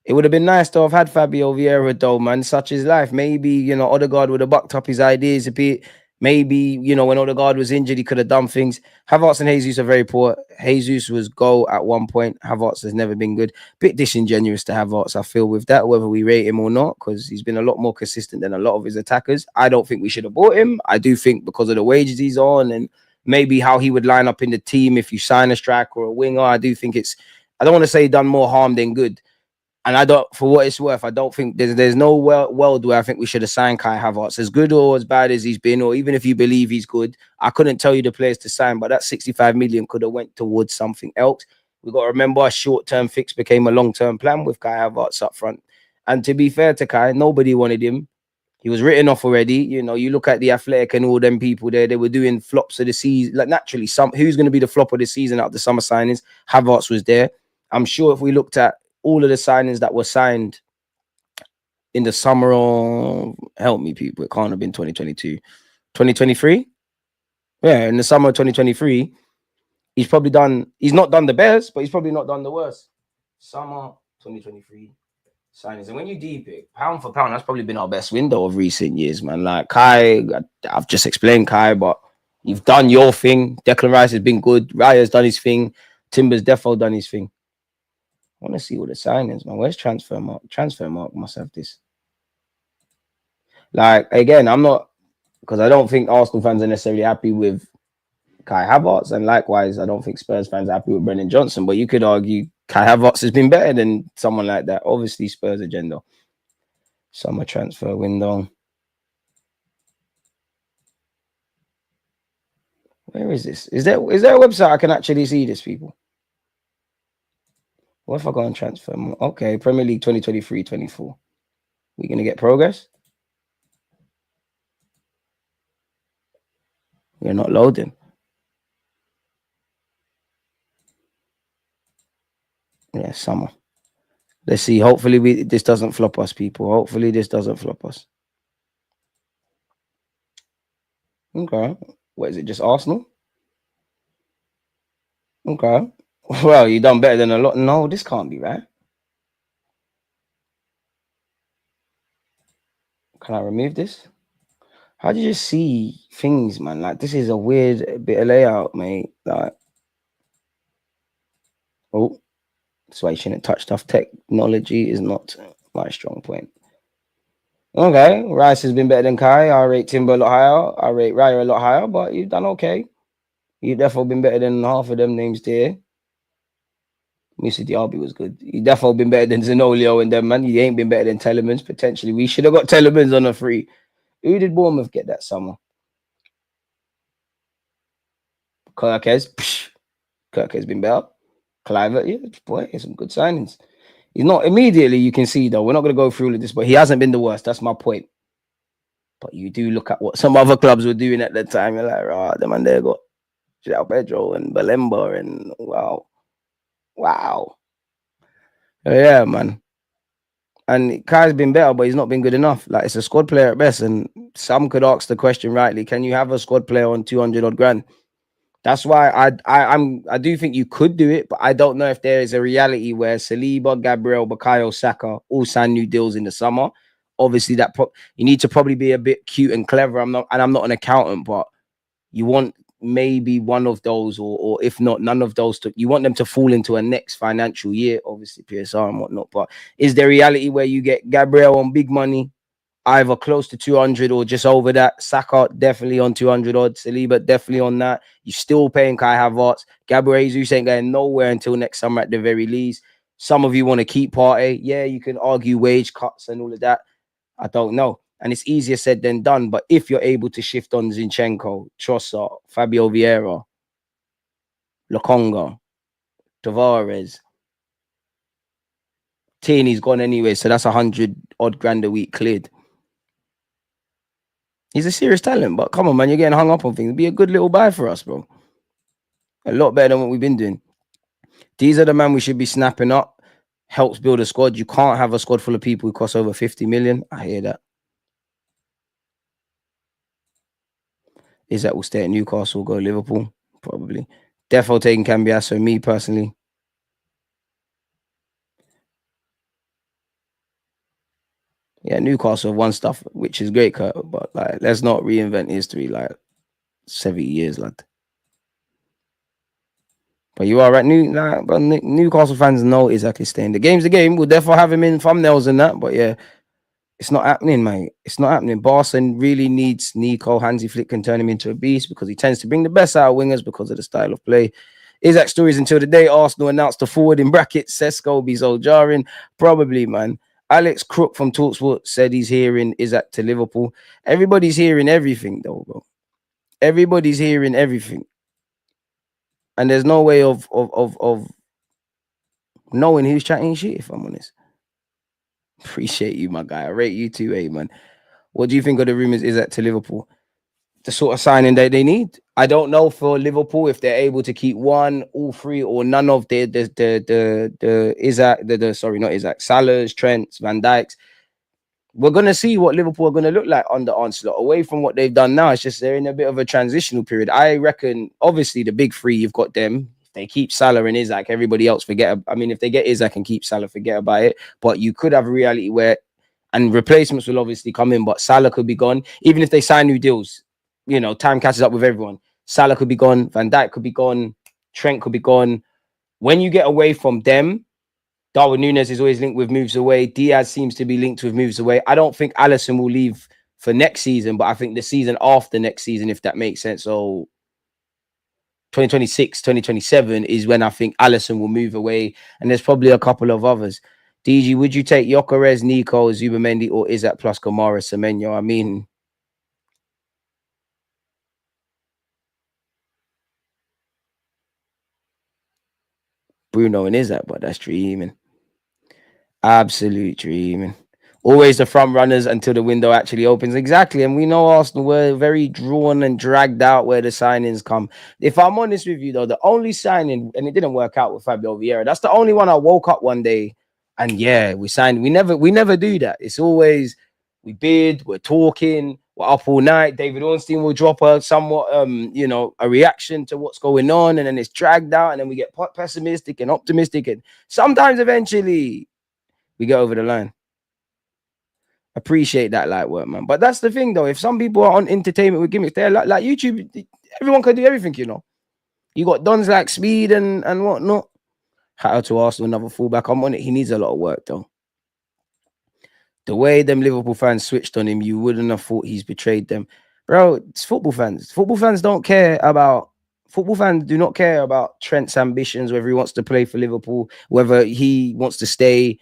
It would have been nice to have had Fabio Vieira, though, man. Such is life. Maybe, you know, Odegaard would have bucked up his ideas a bit. Maybe, you know, when Odegaard was injured, he could have done things. Havertz and Jesus are very poor. Jesus was goal at one point. Havertz has never been good. Bit disingenuous to Havertz, I feel, with that, whether we rate him or not, because he's been a lot more consistent than a lot of his attackers. I don't think we should have bought him. I do think because of the wages he's on and maybe how he would line up in the team if you sign a striker or a winger, I do think I don't want to say done more harm than good. And I don't, for what it's worth, I don't think there's no world where I think we should have signed Kai Havertz. As good or as bad as he's been, or even if you believe he's good, I couldn't tell you the players to sign, but that 65 million could have went towards something else. We got to remember a short-term fix became a long-term plan with Kai Havertz up front. And to be fair to Kai, nobody wanted him. He was written off already. You know, you look at the Athletic and all them people there, they were doing flops of the season. Like, naturally, who's going to be the flop of the season out of the summer signings? Havertz was there. I'm sure if we looked at all of the signings that were signed in the summer of, help me, people, it can't have been 2022. 2023? Yeah, in the summer of 2023, he's not done the best, but he's probably not done the worst. Summer 2023 signings. And when you deep it, pound for pound, that's probably been our best window of recent years, man. Like Kai, I've just explained Kai, but you've done your thing. Declan Rice has been good. Raya's done his thing. Timber's defo done his thing. I want to see all the signings, man. Where's Transfermarkt? Transfermarkt must have this. Like, again, I'm not, because I don't think Arsenal fans are necessarily happy with Kai Havertz, and likewise, I don't think Spurs fans are happy with Brendan Johnson, but you could argue Kai Havertz has been better than someone like that. Obviously, Spurs agenda. Summer transfer window. Where is this? Is there a website I can actually see this, people? What if I go on transfer? Okay, Premier League 2023-24. We're going to get progress? We're not loading. Yeah, summer. Let's see. Hopefully this doesn't flop us, people. Hopefully this doesn't flop us. Okay. What is it? Just Arsenal? Okay. Well, you done better than a lot. No, this can't be right. Can I remove this? How do you just see things, man? Like this is a weird bit of layout, mate. Like, oh, that's why you shouldn't touch stuff. Technology is not my strong point. Okay, Rice has been better than Kai. I rate Timber a lot higher. I rate Raya a lot higher, but you've done okay. You've definitely been better than half of them names there. Musa Diaby was good. You definitely been better than Zanolio and them, man. You ain't been better than Telemans. Potentially, we should have got Telemans on a free. Who did Bournemouth get that summer? Kirk has. Kirk has been better. Clivert, yeah, boy, some good signings. He's not immediately, you can see though. We're not going to go through all of this, but he hasn't been the worst. That's my point. But you do look at what some other clubs were doing at the time. You're like, right, the man there got João Pedro and Balemba, and wow. Yeah, man. And Kai's been better, but he's not been good enough. Like it's a squad player at best. And some could ask the question rightly: can you have a squad player on 200 odd grand? That's why I do think you could do it, but I don't know if there is a reality where Saliba, Gabriel, Bukayo Saka all sign new deals in the summer. Obviously, you need to probably be a bit cute and clever. I'm not an accountant, but you want maybe one of those, or if not, none of those. You want them to fall into a next financial year, obviously PSR and whatnot. But is there reality where you get Gabriel on big money, either close to 200 or just over that? Saka definitely on 200 odd. Saliba definitely on that. You're still paying Kai Havertz. Gabriel Jesus ain't going nowhere until next summer at the very least. Some of you want to keep Partey. Yeah, you can argue wage cuts and all of that. I don't know. And it's easier said than done. But if you're able to shift on Zinchenko, Trossard, Fabio Vieira, Lokonga, Tavares, Tierney's gone anyway, so that's 100 odd grand a week cleared. He's a serious talent, but come on, man, you're getting hung up on things. It'd be a good little buy for us, bro. A lot better than what we've been doing. These are the men we should be snapping up. Helps build a squad. You can't have a squad full of people who cost over 50 million. I hear that. Isak will stay at Newcastle, go Liverpool, probably. Defo taking Cambiasso, me personally. Yeah, Newcastle have won stuff, which is great, Kurt, but like, let's not reinvent history like 70 years, lad. But you are right. Newcastle fans know Isak is staying. The game's the game. We'll definitely have him in thumbnails and that, but yeah, it's not happening, mate. It's not happening. Barca really needs Nico. Hansi Flick can turn him into a beast because he tends to bring the best out of wingers because of the style of play. Isak stories until the day Arsenal announced the forward in brackets. Sesko be so jarring. Probably, man. Alex Crook from Talksport said he's hearing Isak to Liverpool. Everybody's hearing everything, though, bro. Everybody's hearing everything. And there's no way of knowing who's chatting shit, if I'm honest. Appreciate you, my guy. I rate you too, man. What do you think of the rumors Isak to Liverpool? The sort of signing that they need. I don't know for Liverpool if they're able to keep one, all three, or none of the Isak, not Isak, Salah's, Trent's, Van Dijk's. We're gonna see what Liverpool are gonna look like under Onslaught. Away from what they've done now, it's just they're in a bit of a transitional period. I reckon, obviously, the big three, you've got them. If they keep Salah and Isak, everybody else forget. I mean, if they get Isak and keep Salah, forget about it. But you could have a reality where, and replacements will obviously come in, but Salah could be gone. Even if they sign new deals, you know, time catches up with everyone. Salah could be gone. Van Dijk could be gone. Trent could be gone. When you get away from them, Darwin Núñez is always linked with moves away. Diaz seems to be linked with moves away. I don't think Alisson will leave for next season, but I think the season after next season, if that makes sense. So 2026, 2027 is when I think Alisson will move away. And there's probably a couple of others. DG, would you take Gyökeres, Nico, Zubamendi, or Isak plus Kamara, Semenyo? I mean, Bruno and Isak, but that's dreaming. Absolute dreaming. Always the front runners until the window actually opens. Exactly. And we know Arsenal were very drawn and dragged out where the signings come. If I'm honest with you, though, the only signing, and it didn't work out with Fabio Vieira, that's the only one I woke up one day and yeah, we signed. We never do that. It's always we bid, we're talking, we're up all night. David Ornstein will drop a somewhat, a reaction to what's going on, and then it's dragged out, and then we get pessimistic and optimistic, and sometimes eventually we get over the line. Appreciate that light work, man. But that's the thing, though. If some people are on entertainment with gimmicks, they're like YouTube. Everyone can do everything, you know. You got dons like Speed and whatnot. Shout out to Arsenal, another fullback. I'm on it. He needs a lot of work, though. The way them Liverpool fans switched on him, you wouldn't have thought he's betrayed them. Bro, it's football fans. Football fans don't care about... Football fans do not care about Trent's ambitions, whether he wants to play for Liverpool, whether he wants to stay.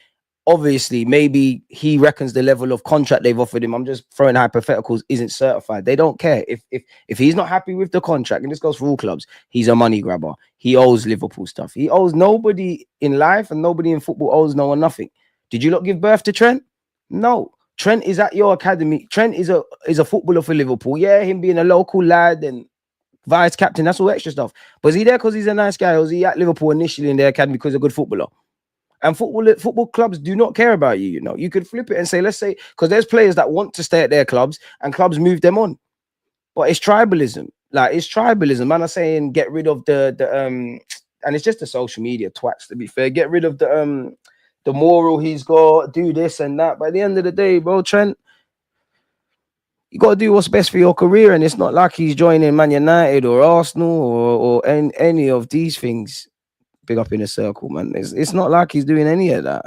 Obviously, maybe he reckons the level of contract they've offered him, I'm just throwing hypotheticals, isn't certified. They don't care. If he's not happy with the contract, and this goes for all clubs, he's a money grabber. He owes Liverpool stuff. He owes nobody in life, and nobody in football owes no one nothing. Did you not give birth to Trent? No. Trent is at your academy. Trent is a footballer for Liverpool. Yeah, him being a local lad and vice captain, that's all extra stuff. But is he there because he's a nice guy, or is he at Liverpool initially in their academy because he's a good footballer? And football clubs do not care about you, you know. You could flip it and say, let's say, because there's players that want to stay at their clubs and clubs move them on. But it's tribalism. Like, it's tribalism. Man, I'm saying get rid of the and it's just the social media twats, to be fair. Get rid of the moral he's got, do this and that. By the end of the day, bro, Trent, you got to do what's best for your career. And it's not like he's joining Man United or Arsenal or any of these things. Big up in a circle, man. It's not like he's doing any of that.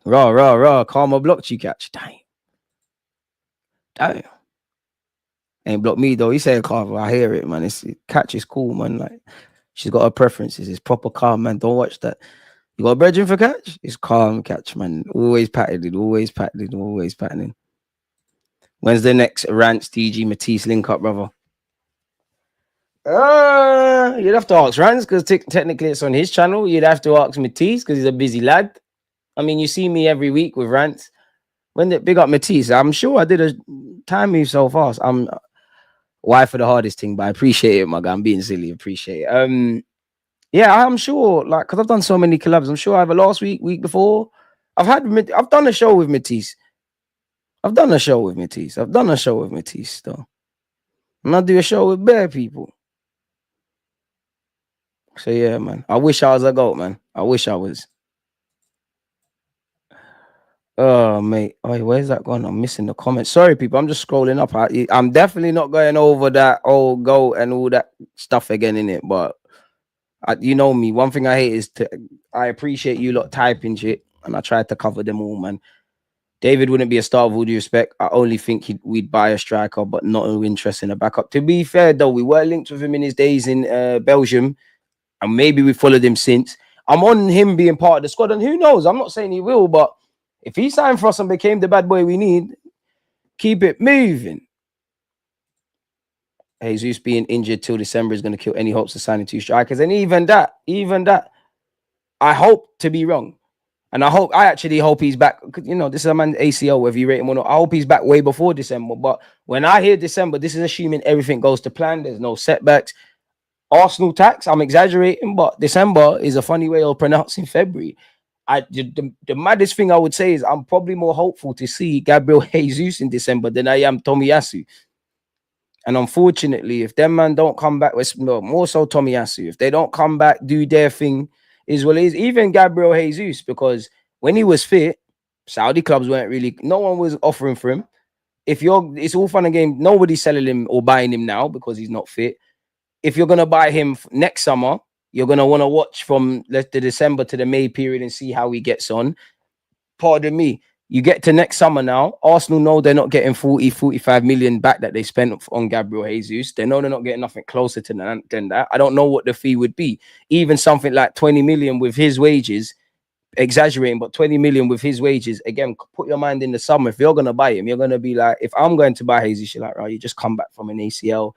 Rah. Karma blocked you, catch. Damn. Ain't blocked me, though. He said Karma. I hear it, man. Catch is cool, man. Like, she's got her preferences. It's proper calm, man. Don't watch that. You got a brethren for catch? It's calm catch, man. Always patented. Always patenting. When's the next Rants TG Matisse link up, brother? You'd have to ask Rans, because technically it's on his channel. You'd have to ask Matisse, because he's a busy lad. I mean, you see me every week with Rants. When they big up Matisse, I'm sure I did a time move so fast. I'm why for the hardest thing, but I appreciate it, my guy. I'm being silly, appreciate it. Yeah, I'm sure, like, because I've done so many collabs. I'm sure either last week before, I've done a show with Matisse. I've done a show with Matisse, though. And I do a show with bare people. So yeah, man. I wish I was a GOAT, man. I wish I was. Oh, mate. Oh, where's that gone? I'm missing the comments. Sorry, people. I'm just scrolling up. I'm definitely not going over that old GOAT and all that stuff again in it. But you know me. One thing I hate is I appreciate you lot typing shit, and I tried to cover them all, man. David wouldn't be a star with all due respect. I only think we'd buy a striker, but not no interest in a backup. To be fair, though, we were linked with him in his days in Belgium. And maybe we followed him since. I'm on him being part of the squad. And who knows? I'm not saying he will, but if he signed for us and became the bad boy we need, keep it moving. Jesus being injured till December is going to kill any hopes of signing 2 strikers. And even that, I hope to be wrong. And I actually hope he's back. You know, this is a man ACL, whether you rate him or not. I hope he's back way before December. But when I hear December, this is assuming everything goes to plan. There's no setbacks. Arsenal tax, I'm exaggerating, but December is a funny way of pronouncing February. The maddest thing I would say is I'm probably more hopeful to see Gabriel Jesus in December than I am Tomiyasu. And unfortunately, if them man don't come back, more so Tomiyasu, if they don't come back, do their thing, is even Gabriel Jesus, because when he was fit, Saudi clubs weren't really, no one was offering for him. It's all fun and game. Nobody's selling him or buying him now because he's not fit. If you're going to buy him next summer, you're going to want to watch from the December to the May period and see how he gets on. Pardon me. You get to next summer now. Arsenal know they're not getting 45 million back that they spent on Gabriel Jesus. They know they're not getting nothing closer to than that. I don't know what the fee would be. Even something like 20 million with his wages, exaggerating, but 20 million with his wages. Again, put your mind in the summer. If you're going to buy him, you're going to be like, if I'm going to buy Jesus, you're like, right, you just come back from an ACL.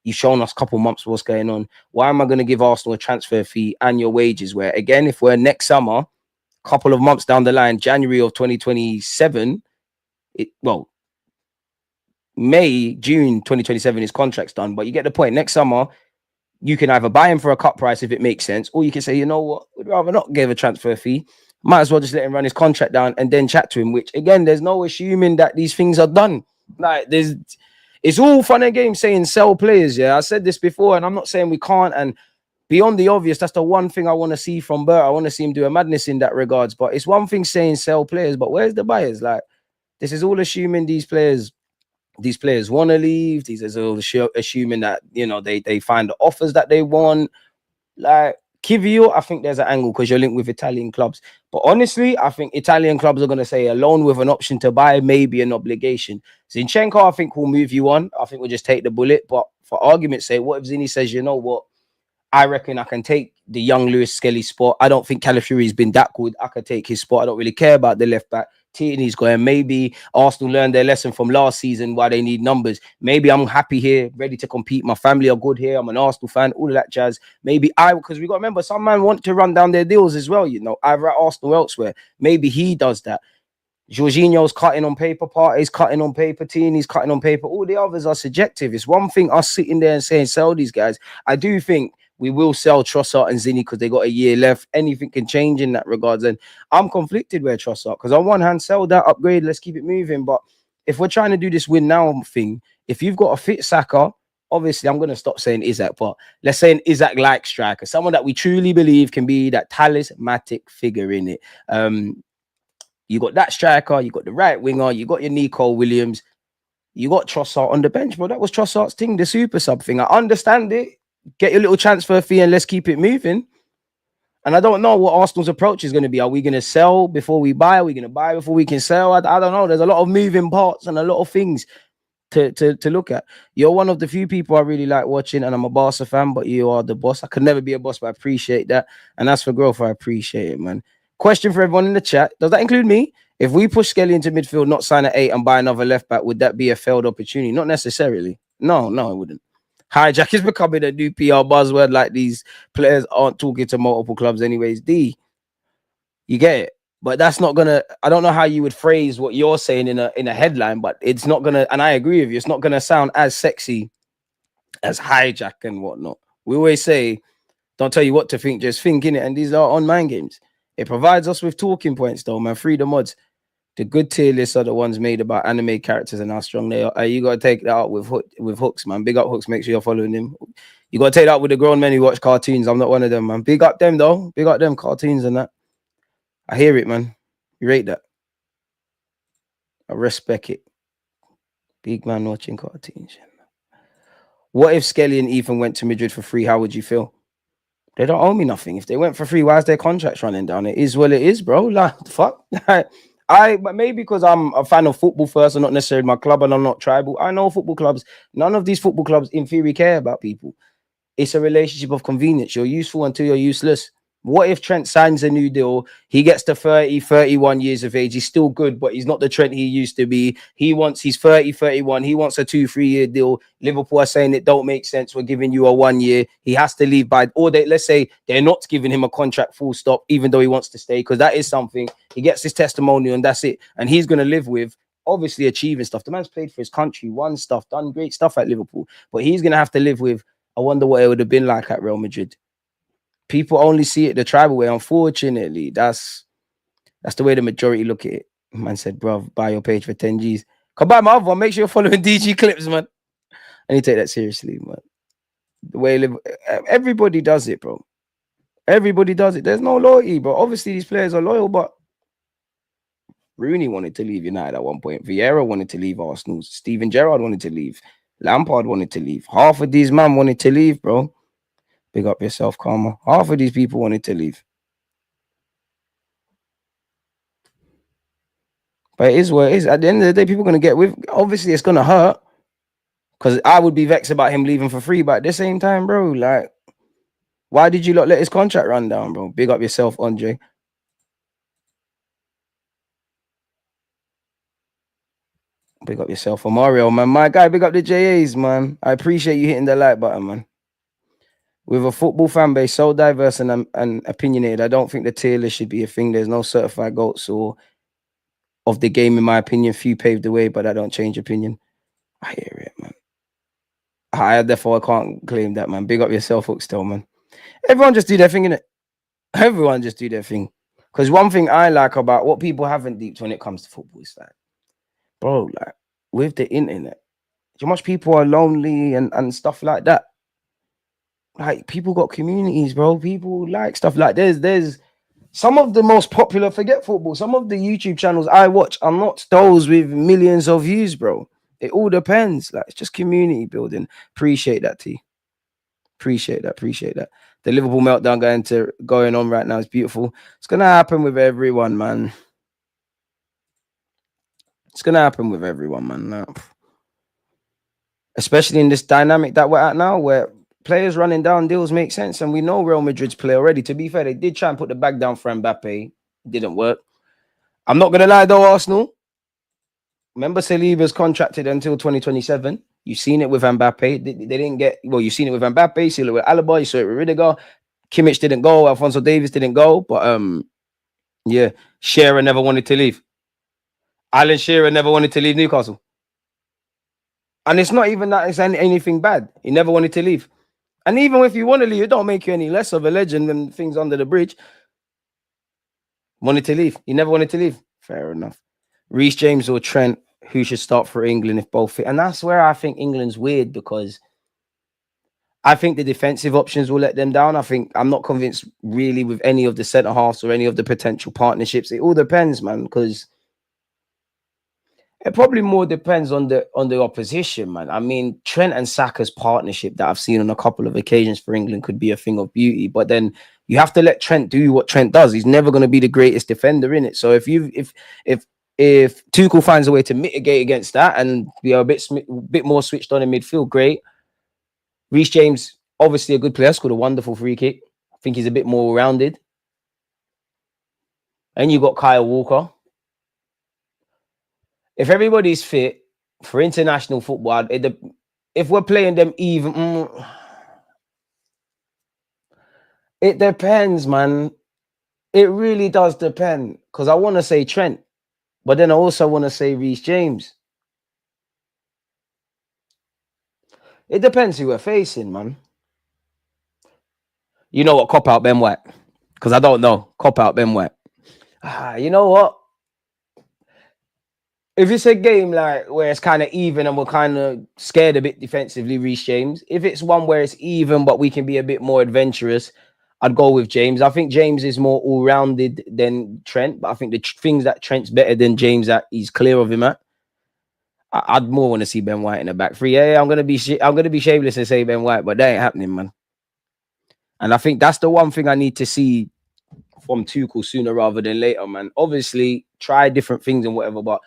You've shown us a couple months what's going on. Why am I going to give Arsenal a transfer fee and your wages? Where, again, if we're next summer, a couple of months down the line, January of 2027, May, June 2027, his contract's done. But you get the point. Next summer, you can either buy him for a cut price if it makes sense, or you can say, you know what, we'd rather not give a transfer fee. Might as well just let him run his contract down and then chat to him, which, again, there's no assuming that these things are done. Like, it's all fun and games saying sell players. Yeah, I said this before, and I'm not saying we can't. And beyond the obvious, that's the one thing I want to see from Bert. I want to see him do a madness in that regards. But it's one thing saying sell players, but where's the buyers? Like, this is all assuming these players want to leave. These is all assuming that, you know, they find the offers that they want. Like Kivio, I think there's an angle because you're linked with Italian clubs. But honestly, I think Italian clubs are going to say a loan with an option to buy, maybe an obligation. Zinchenko, I think, will move you on. I think we'll just take the bullet. But for argument's sake, what if Zini says, you know what? I reckon I can take the young Lewis Skelly spot. I don't think Calafiori's been that good. I could take his spot. I don't really care about the left back. Tierney's going. Maybe Arsenal learned their lesson from last season why they need numbers. Maybe I'm happy here, ready to compete. My family are good here. I'm an Arsenal fan, all of that jazz. Maybe because we got to remember, some man want to run down their deals as well, you know, either at Arsenal or elsewhere. Maybe he does that. Jorginho's cutting on paper, Partey's cutting on paper, Tierney's cutting on paper. All the others are subjective. It's one thing us sitting there and saying, sell these guys. I do think we will sell Trossard and Zinni because they got a year left. Anything can change in that regards. And I'm conflicted where Trossard, because on one hand, sell that, upgrade, let's keep it moving. But if we're trying to do this win now thing, if you've got a fit Saka, obviously I'm going to stop saying Isak, but let's say an Isak-like striker, someone that we truly believe can be that talismanic figure in it. You got that striker, you got the right winger, you got your Nico Williams, you got Trossard on the bench, bro. That was Trossard's thing, the super sub thing. I understand it. Get your little transfer fee and let's keep it moving. And I don't know what Arsenal's approach is going to be. Are we going to sell before we buy? Are we going to buy before we can sell? I don't know. There's a lot of moving parts and a lot of things to look at. You're one of the few people I really like watching, and I'm a Barca fan, but you are the boss. I could never be a boss, but I appreciate that. And as for growth, I appreciate it, man. Question for everyone in the chat. Does that include me? If we push Skelly into midfield, not sign at 8 and buy another left back, would that be a failed opportunity? Not necessarily. No, it wouldn't. Hijack is becoming a new PR buzzword, like these players aren't talking to multiple clubs anyways. D, you get it. But that's not gonna, I don't know how you would phrase what you're saying in a headline, but it's not gonna, and I agree with you, it's not gonna sound as sexy as Hijack and whatnot. We always say, don't tell you what to think, just think in it. And these are on mind games. It provides us with talking points though, man. Free the mods. The good tier lists are the ones made about anime characters and how strong they are. You got to take that out with Hooks, man. Big up Hooks. Make sure you're following him. You got to take that out with the grown men who watch cartoons. I'm not one of them, man. Big up them, though. Big up them cartoons and that. I hear it, man. You rate that. I respect it. Big man watching cartoons. What if Skelly and Ethan went to Madrid for free? How would you feel? They don't owe me nothing. If they went for free, why is their contracts running down? It is what it is, bro. Like, fuck. But maybe because I'm a fan of football first and not necessarily my club, and I'm not tribal. I know football clubs. None of these football clubs in theory care about people. It's a relationship of convenience. You're useful until you're useless. What if Trent signs a new deal? He gets to 30, 31 years of age. He's still good, but he's not the Trent he used to be. He's 30, 31. He wants a 2-3 year deal. Liverpool are saying it don't make sense. We're giving you a 1 year. He has to leave by, or let's say they're not giving him a contract full stop, even though he wants to stay, because that is something. He gets his testimonial and that's it. And he's going to live with obviously achieving stuff. The man's played for his country, won stuff, done great stuff at Liverpool, but he's going to have to live with, I wonder what it would have been like at Real Madrid. People only see it the tribal way. Unfortunately, that's the way the majority look at it. Man said, bro, buy your page for 10 G's. Come buy my other one. Make sure you're following DG Clips, man. I need to take that seriously, man. The way live, everybody does it, bro. Everybody does it. There's no loyalty, bro. Obviously, these players are loyal, but Rooney wanted to leave United at one point. Vieira wanted to leave Arsenal. Steven Gerrard wanted to leave. Lampard wanted to leave. Half of these men wanted to leave, bro. Big up yourself, Karma. Half of these people wanted to leave. But it is what it is. At the end of the day, people are going to get with. Obviously, it's going to hurt. Because I would be vexed about him leaving for free. But at the same time, bro, like, why did you not let his contract run down, bro? Big up yourself, Andre. Big up yourself, Mario, man. My guy, big up the JAs, man. I appreciate you hitting the like button, man. With a football fan base so diverse and opinionated, I don't think the tier list should be a thing. There's no certified goats or of the game, in my opinion. Few paved the way, but I don't change opinion. I hear it, man. Therefore, I can't claim that, man. Big up yourself, Hookstill, man. Everyone just do their thing, innit? Everyone just do their thing. Because one thing I like about what people haven't deeped when it comes to football is like, bro, like, with the internet. How much people are lonely and stuff like that. Like people got communities, bro. People like stuff like there's some of the most popular, forget football, some of the YouTube channels I watch are not those with millions of views, bro. It all depends. Like it's just community building. Appreciate that, T. Appreciate that. The Liverpool meltdown going on right now is beautiful. It's gonna happen with everyone, man. It's gonna happen with everyone, man. Now, especially in this dynamic that we're at now, where players running down deals make sense, and we know Real Madrid's play already. To be fair, they did try and put the bag down for Mbappe. It didn't work. I'm not gonna lie though, Arsenal. Remember, Saliba's contracted until 2027. You've seen it with Mbappe. They didn't get you've seen it with Mbappe, you see it with Alaba, you saw it with Rudiger. Kimmich didn't go, Alphonso Davies didn't go, but yeah, Shearer never wanted to leave. Alan Shearer never wanted to leave Newcastle. And it's not even that it's anything bad. He never wanted to leave. And even if you want to leave, it don't make you any less of a legend than things under the bridge. Wanted to leave. He never wanted to leave. Fair enough. Reece James or Trent, who should start for England if both fit? And that's where I think England's weird, because I think the defensive options will let them down. I'm not convinced really with any of the centre halves or any of the potential partnerships. It all depends, man, because it probably more depends on the opposition, man. I mean, Trent and Saka's partnership that I've seen on a couple of occasions for England could be a thing of beauty, but then you have to let Trent do what Trent does. He's never going to be the greatest defender in it. So if Tuchel finds a way to mitigate against that and be a bit more switched on in midfield, great. Reece James, obviously a good player, scored a wonderful free kick. I think he's a bit more rounded. And you got Kyle Walker. If everybody's fit for international football, if we're playing them even, it depends, man. It really does depend. Because I want to say Trent, but then I also want to say Reece James. It depends who we're facing, man. You know what? Cop out Ben White. Because I don't know. Cop out Ben White. You know what? If it's a game like where it's kind of even and we're kind of scared a bit defensively, Reece James. If it's one where it's even but we can be a bit more adventurous, I'd go with James. I think James is more all-rounded than Trent, but I think the things that Trent's better than James that he's clear of him at. I'd more want to see Ben White in the back three. Yeah, I'm gonna be shameless and say Ben White, but that ain't happening, man. And I think that's the one thing I need to see from Tuchel sooner rather than later, man. Obviously, try different things and whatever, but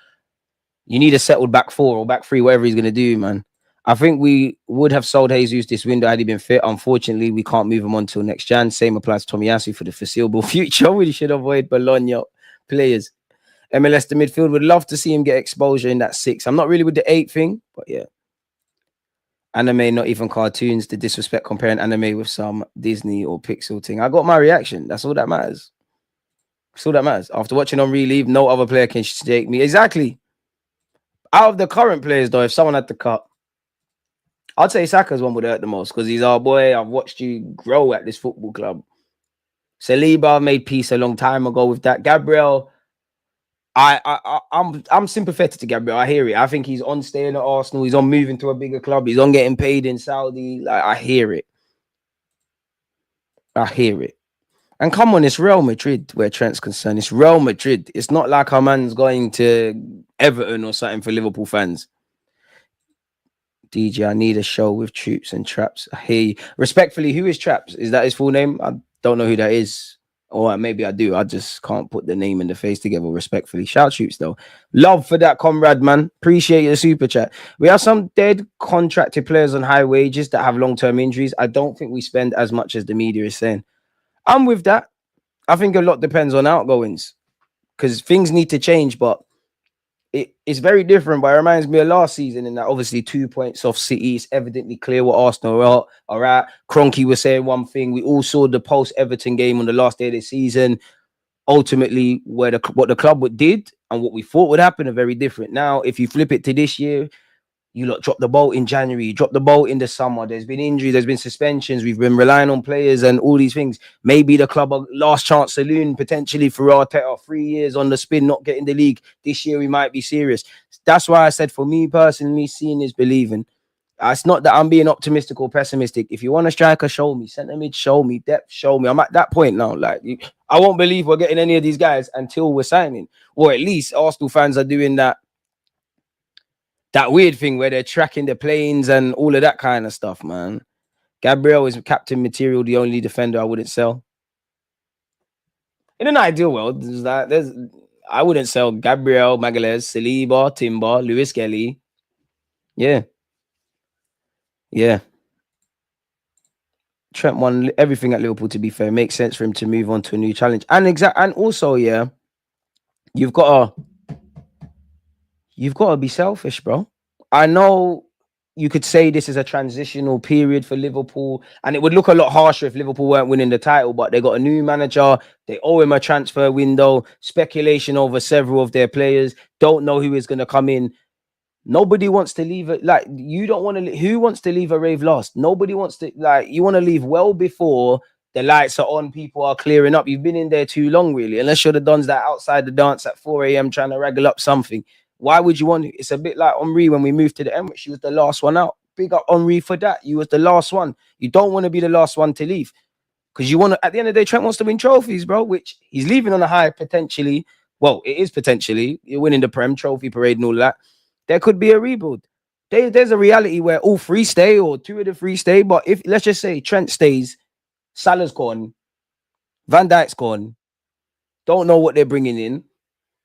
you need a settled back four or back three, whatever he's going to do, man. I think we would have sold Jesus this window had he been fit. Unfortunately, we can't move him on until next Jan. Same applies to Tomiyasu for the foreseeable future. We should avoid Bologna players. MLS, the midfield, would love to see him get exposure in that 6. I'm not really with the 8 thing, but yeah. Anime, not even cartoons. The disrespect comparing anime with some Disney or Pixel thing. I got my reaction. That's all that matters. That's all that matters. After watching on Relieve, no other player can shake me. Exactly. Out of the current players, though, if someone had to cut, I'd say Saka's one would hurt the most because he's our boy. I've watched you grow at this football club. Saliba made peace a long time ago with that. Gabriel, I'm sympathetic to Gabriel. I hear it. I think he's on staying at Arsenal. He's on moving to a bigger club. He's on getting paid in Saudi. Like, I hear it. I hear it. And come on, it's Real Madrid where Trent's concerned. It's Real Madrid. It's not like our man's going to Everton or something for Liverpool fans. DJ, I need a show with Troops and Traps. I hear you. Respectfully, who is Traps? Is that his full name? I don't know who that is. Or maybe I do. I just can't put the name and the face together respectfully. Shout Troops, though. Love for that, comrade, man. Appreciate your super chat. We have some dead contracted players on high wages that have long-term injuries. I don't think we spend as much as the media is saying. I'm with that. I think a lot depends on outgoings because things need to change, but it's very different. But it reminds me of last season in that obviously 2 points off City. It's evidently clear what Arsenal are at. Kroenke was saying one thing. We all saw the post-Everton game on the last day of the season. Ultimately, what the club did and what we thought would happen are very different. Now, if you flip it to this year, You lot dropped the boat in January, dropped the boat in the summer. There's been injuries, there's been suspensions. We've been relying on players and all these things. Maybe the club are last chance saloon potentially for Arteta. 3 years on the spin, not getting the league. This year we might be serious. That's why I said for me personally, seeing is believing. It's not that I'm being optimistic or pessimistic. If you want a striker, show me. Centre mid, show me. Depth, show me. I'm at that point now. Like, I won't believe we're getting any of these guys until we're signing. Or at least Arsenal fans are doing that weird thing where they're tracking the planes and all of that kind of stuff, man. Gabriel is captain material, the only defender I wouldn't sell. In an ideal world, I wouldn't sell Gabriel, Magalhaes, Saliba, Timber, Lewis Kelly. Yeah. Trent won everything at Liverpool, to be fair. It makes sense for him to move on to a new challenge. And also, yeah, you've got to be selfish, bro. I know you could say this is a transitional period for Liverpool, and it would look a lot harsher if Liverpool weren't winning the title, but they got a new manager. They owe him a transfer window. Speculation over several of their players. Don't know who is going to come in. Nobody wants to leave it. Like, you don't want to. Who wants to leave a rave last? Nobody wants to. Like, you want to leave well before the lights are on. People are clearing up. You've been in there too long, really. Unless you're the dons that outside the dance at 4 a.m. trying to wrangle up something. Why would you want to? It's a bit like Henry when we moved to the Emirates. She was the last one out. Big up Henry for that. You was the last one. You don't want to be the last one to leave, because you want to. At the end of the day, Trent wants to win trophies, bro. Which he's leaving on a high potentially. Well, it is potentially. You're winning the Prem trophy parade and all that. There could be a rebuild. There's a reality where all three stay or two of the three stay. But if, let's just say, Trent stays, Salah's gone, Van Dijk's gone, don't know what they're bringing in.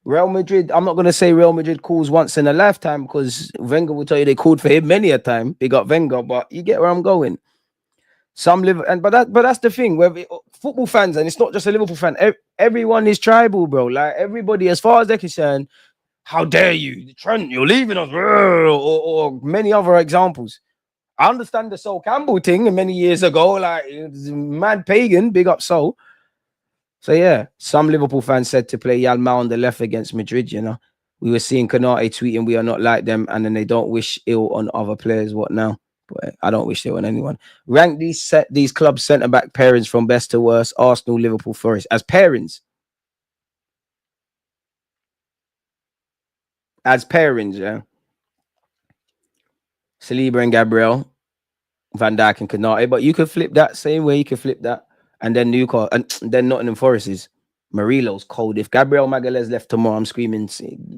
Real Madrid, I'm not going to say Real Madrid calls once in a lifetime, because Wenger will tell you they called for him many a time. Big up Wenger, but you get where I'm going. But that's the thing, where football fans, and it's not just a Liverpool fan, everyone is tribal, bro. Like, everybody, as far as they're concerned, how dare you, Trent, you're leaving us, or many other examples. I understand the Sol Campbell thing many years ago, like, mad pagan, big up Sol. So yeah, some Liverpool fans said to play Yalma on the left against Madrid. You know, we were seeing Konate tweeting, "We are not like them," and then they don't wish ill on other players. What now? But I don't wish ill on anyone. Rank these clubs centre back pairings from best to worst. Arsenal, Liverpool, Forest as pairings. As pairings, yeah. Saliba and Gabriel, Van Dijk and Konate. But you could flip that same way. You could flip that. And then Newcastle, and then Nottingham Forest is Marilo's cold. If Gabriel Magalhaes left tomorrow, I'm screaming,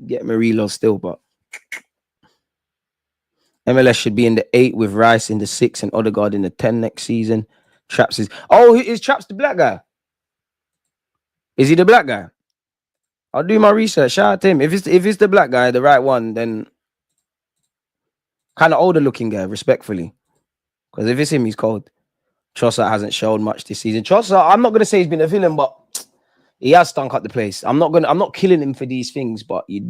get Marilo still. But MLS should be in the 8 with Rice in the 6 and Odegaard in the 10 next season. Traps is Traps the black guy? Is he the black guy? I'll do my research. Shout out to him. If it's the black guy, the right one, then kind of older looking guy, respectfully. Because if it's him, he's cold. Trossard hasn't shown much this season. Trossard, I'm not gonna say he's been a villain, but he has stunk up the place. I'm not killing him for these things, but you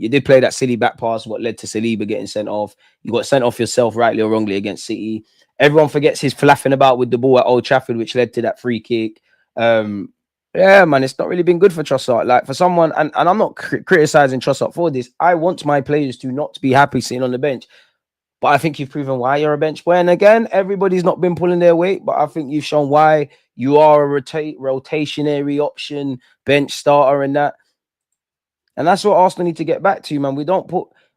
did play that silly back pass, what led to Saliba getting sent off. You got sent off yourself, rightly or wrongly, against City. Everyone forgets his flapping about with the ball at Old Trafford, which led to that free kick. Yeah, man, it's not really been good for Trossard. Like, for someone, and I'm not criticizing Trossard for this. I want my players to not be happy sitting on the bench. But I think you've proven why you're a bench boy. And again, everybody's not been pulling their weight, but I think you've shown why you are a rotationary option, bench starter and that. And that's what Arsenal need to get back to, man.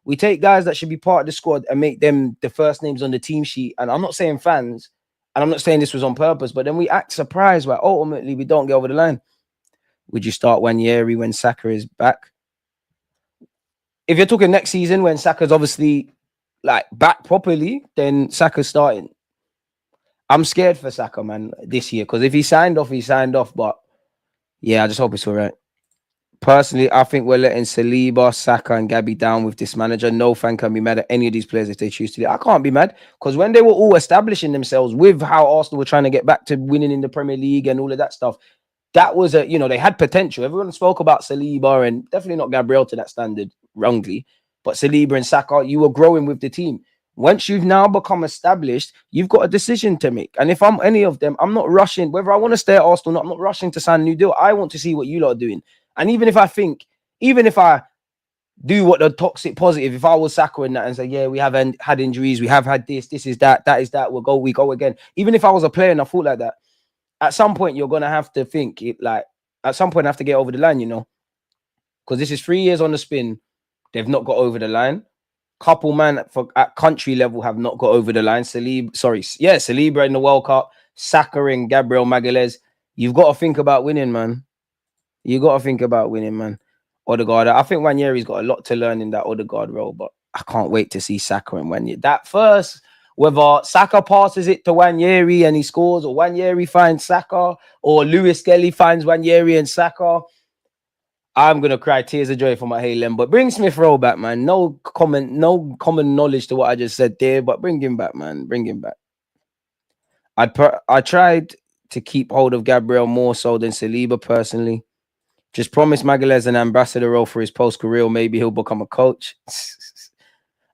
We take guys that should be part of the squad and make them the first names on the team sheet. And I'm not saying fans, and I'm not saying this was on purpose, but then we act surprised where ultimately we don't get over the line. Would you start Wanyeri when Saka is back? If you're talking next season when Saka's obviously like back properly, then Saka's starting. I'm scared for Saka, man, this year, because if he signed off, he signed off. But yeah, I just hope it's all right. Personally, I think we're letting Saliba, Saka, and Gabby down with this manager. No fan can be mad at any of these players if they choose to. I can't be mad, because when they were all establishing themselves with how Arsenal were trying to get back to winning in the Premier League and all of that stuff, that was they had potential. Everyone spoke about Saliba, and definitely not Gabriel to that standard, wrongly. But Saliba and Saka, you were growing with the team. Once you've now become established, you've got a decision to make. And if I'm any of them, I'm not rushing. Whether I want to stay at Arsenal or not, I'm not rushing to sign a new deal. I want to see what you lot are doing. And even if I do what the toxic positive. If I was Saka and that and say, yeah, we have had injuries, we have had this is that is that, we go again. Even if I was a player and I thought like that, at some point you're gonna have to think it like at some point I have to get over the line, you know. Because this is 3 years on the spin, they've not got over the line. Couple man at country level have not got over the line. Saliba in the World Cup, Saka and Gabriel Magalhaes. You've got to think about winning, man. You got to think about winning, man. Odegaard, I think Wanyeri's got a lot to learn in that Odegaard role, but I can't wait to see Saka and Wanyeri. That first, whether Saka passes it to Wanyeri and he scores, or Wanyeri finds Saka, or Lewis Skelly finds Wanyeri and Saka, I'm gonna cry tears of joy for my Haaland. But bring Smith Rowe back, man. No common knowledge to what I just said there, but bring him back, man. Bring him back. I tried to keep hold of Gabriel more so than Saliba personally. Just promise Magalhaes an ambassador role for his post-career. Maybe he'll become a coach.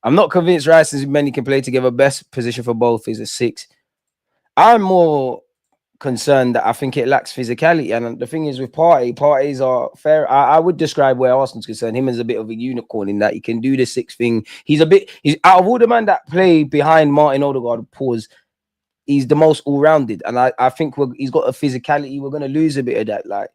I'm not convinced Rice and Mendy can play together. Best position for both is a 6. I'm more concerned that I think it lacks physicality. And the thing is with parties are fair. I would describe where Arsenal's concerned. Him as a bit of a unicorn in that he can do the 6 thing. He's out of all the men that play behind Martin Odegaard, he's the most all-rounded. And I think he's got a physicality. We're going to lose a bit of that. Like,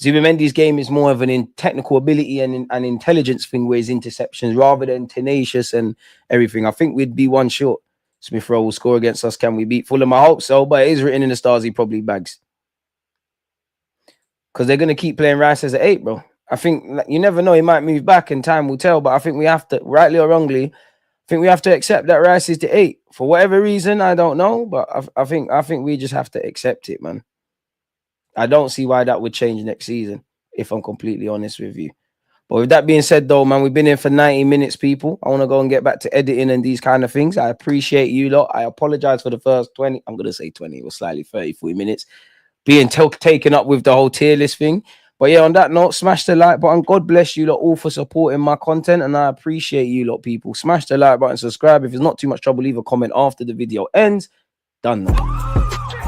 Zubimendi's game is more of an technical ability and an intelligence thing where his interceptions rather than tenacious and everything. I think we'd be one short. Smith Rowe will score against us. Can we beat Fulham? I hope so, but it is written in the stars he probably bags. Because they're going to keep playing Rice as an 8, bro. I think you never know. He might move back and time will tell, but I think we have to, rightly or wrongly, I think we have to accept that Rice is the 8. For whatever reason, I don't know, but I think we just have to accept it, man. I don't see why that would change next season, if I'm completely honest with you. But with that being said, though, man, we've been in for 90 minutes, people. I want to go and get back to editing and these kind of things. I appreciate you lot. I apologize for the first 20. I'm going to say 20. It was slightly 30, 40 minutes. Being taken up with the whole tier list thing. But yeah, on that note, smash the like button. God bless you lot all for supporting my content. And I appreciate you lot, people. Smash the like button, subscribe. If it's not too much trouble, leave a comment after the video ends. Done now.